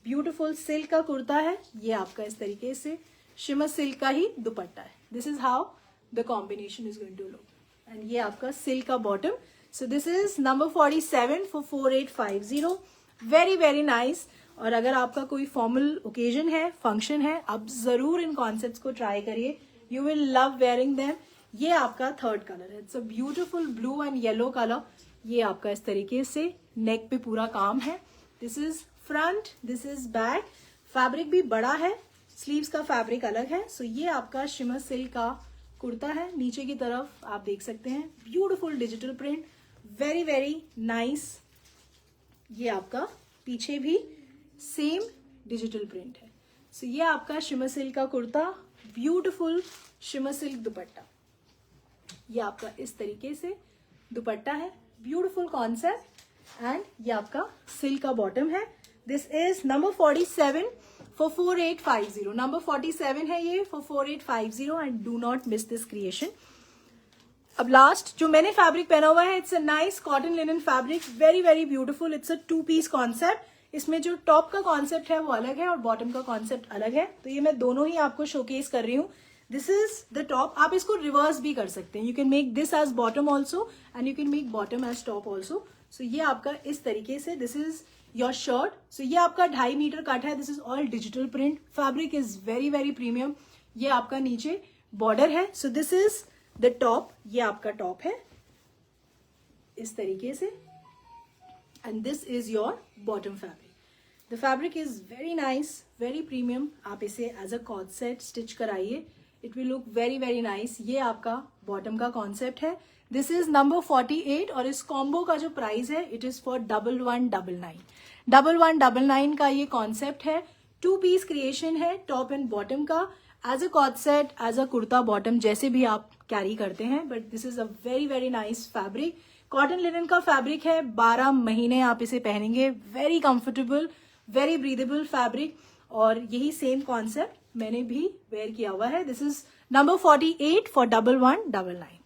ब्यूटिफुल सिल्क का कुर्ता है। ये आपका इस तरीके से शिमर सिल्क का ही दुपट्टा है। This is how the combination is going to look and ये आपका सिल्क का bottom. So this is number 47 for 4850। Very very nice. और अगर आपका कोई फॉर्मल ओकेजन है, फंक्शन है, आप जरूर इन कॉन्सेप्ट्स को ट्राई करिए, you will love wearing them. ये आपका थर्ड कलर है, it's a beautiful blue and yellow colour. ये आपका इस तरीके से नेक पे पूरा काम है। This is front, this is back. Fabric भी बड़ा है, स्लीव्स का फैब्रिक अलग है। सो ये आपका शिमर सिल्क का कुर्ता है। नीचे की तरफ आप देख सकते हैं beautiful digital print, very very nice. ये आपका पीछे भी सेम डिजिटल प्रिंट है। सो ये आपका शिमर सिल्क का कुर्ता, ब्यूटिफुल शिमर सिल्क दुपट्टा। ये आपका इस तरीके से दुपट्टा है, ब्यूटिफुल कॉन्सेप्ट एंड ये आपका सिल्क का बॉटम है। This is number 47 for 4850। Number 47 है ये for 4850 and do not miss this creation. अब लास्ट जो मैंने फैब्रिक पहना हुआ है, it's a nice cotton linen fabric, very very beautiful. It's a 2 piece concept. इसमें जो टॉप का कॉन्सेप्ट है वो अलग है और बॉटम का कॉन्सेप्ट अलग है, तो ये मैं दोनों ही आपको शोकेस कर रही हूँ. This is the top. आप इसको रिवर्स भी कर सकते हैं. You can make this as bottom also and you can make bottom as top also. So ये आपका इस तरीके से, this is your shirt. So ये आपका 2.5 मीटर कट है. This is all digital print. Fabric is very very premium. ये आपका नीचे बॉर्डर है. So this is the top. ये आपका टॉप है इस तरीके से and this is your bottom fabric. The fabric is very nice, very premium. आप इसे as a cord set stitch कराइए, it will look very very nice. ये आपका बॉटम का कॉन्सेप्ट है. दिस इज नंबर 48 और इस कॉम्बो का जो प्राइस है इट इज फॉर 1199. 1199 का ये कॉन्सेप्ट है. 2 पीस क्रिएशन है टॉप एंड बॉटम का, as a cord set, as a kurta bottom, जैसे भी आप कैरी करते हैं. But this is a very very nice fabric. Cotton linen का फैब्रिक है. 12 महीने आप इसे पहनेंगे. Very comfortable, very breathable fabric. और यही सेम कॉन्सेप्ट मैंने भी वेयर किया हुआ है. This is number 48 for 1199.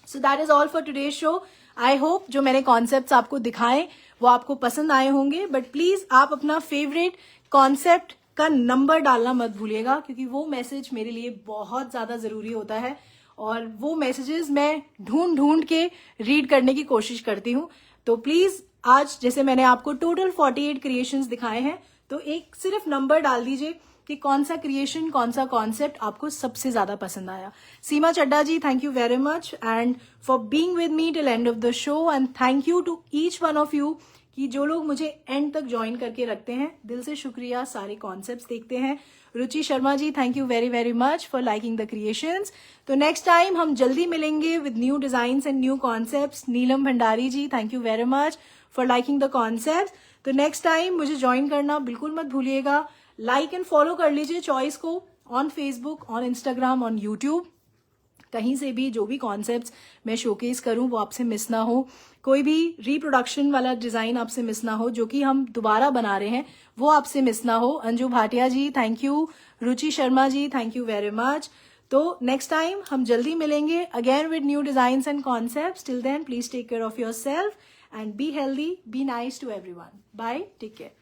So that is all for today's show. I hope जो मैंने कॉन्सेप्ट्स आपको दिखाए वो आपको पसंद आए होंगे. बट प्लीज आप अपना फेवरेट कॉन्सेप्ट का नंबर डालना मत भूलिएगा, क्योंकि वो मैसेज मेरे लिए बहुत ज्यादा जरूरी होता है और वो मैसेजेस मैं ढूंढ ढूंढ के रीड करने की कोशिश करती हूँ. तो प्लीज आज जैसे मैंने आपको टोटल 48 क्रिएशंस दिखाए हैं, तो एक सिर्फ नंबर डाल दीजिए कि कौन सा क्रिएशन, कौन सा कॉन्सेप्ट आपको सबसे ज्यादा पसंद आया. Seema Chadha ji, thank you very much and for being with me till end of the show. And thank you to each one of you कि जो लोग मुझे एंड तक ज्वाइन करके रखते हैं. दिल से शुक्रिया. सारे कॉन्सेप्ट्स देखते हैं. Ruchi Sharma ji, thank you very very much for liking the creations. तो नेक्स्ट टाइम हम जल्दी मिलेंगे with new designs and new concepts. Neelam Bhandari ji, thank you very much for liking the concepts. तो नेक्स्ट टाइम मुझे ज्वाइन करना बिल्कुल मत भूलिएगा. लाइक एंड फॉलो कर लीजिए चॉइस को on Facebook, on Instagram, on YouTube. कहीं से भी जो भी कॉन्सेप्ट्स मैं शोकेस करूं वो आपसे मिस ना हो. कोई भी रिप्रोडक्शन वाला डिजाइन आपसे मिस ना हो, जो कि हम दोबारा बना रहे हैं वो आपसे मिस ना हो. Anju Bhatia ji, thank you. Ruchi Sharma ji, thank you very much. तो नेक्स्ट टाइम हम जल्दी मिलेंगे again with new designs and concepts. Till then please take care of yourself and be healthy, be nice to everyone. Bye, take care.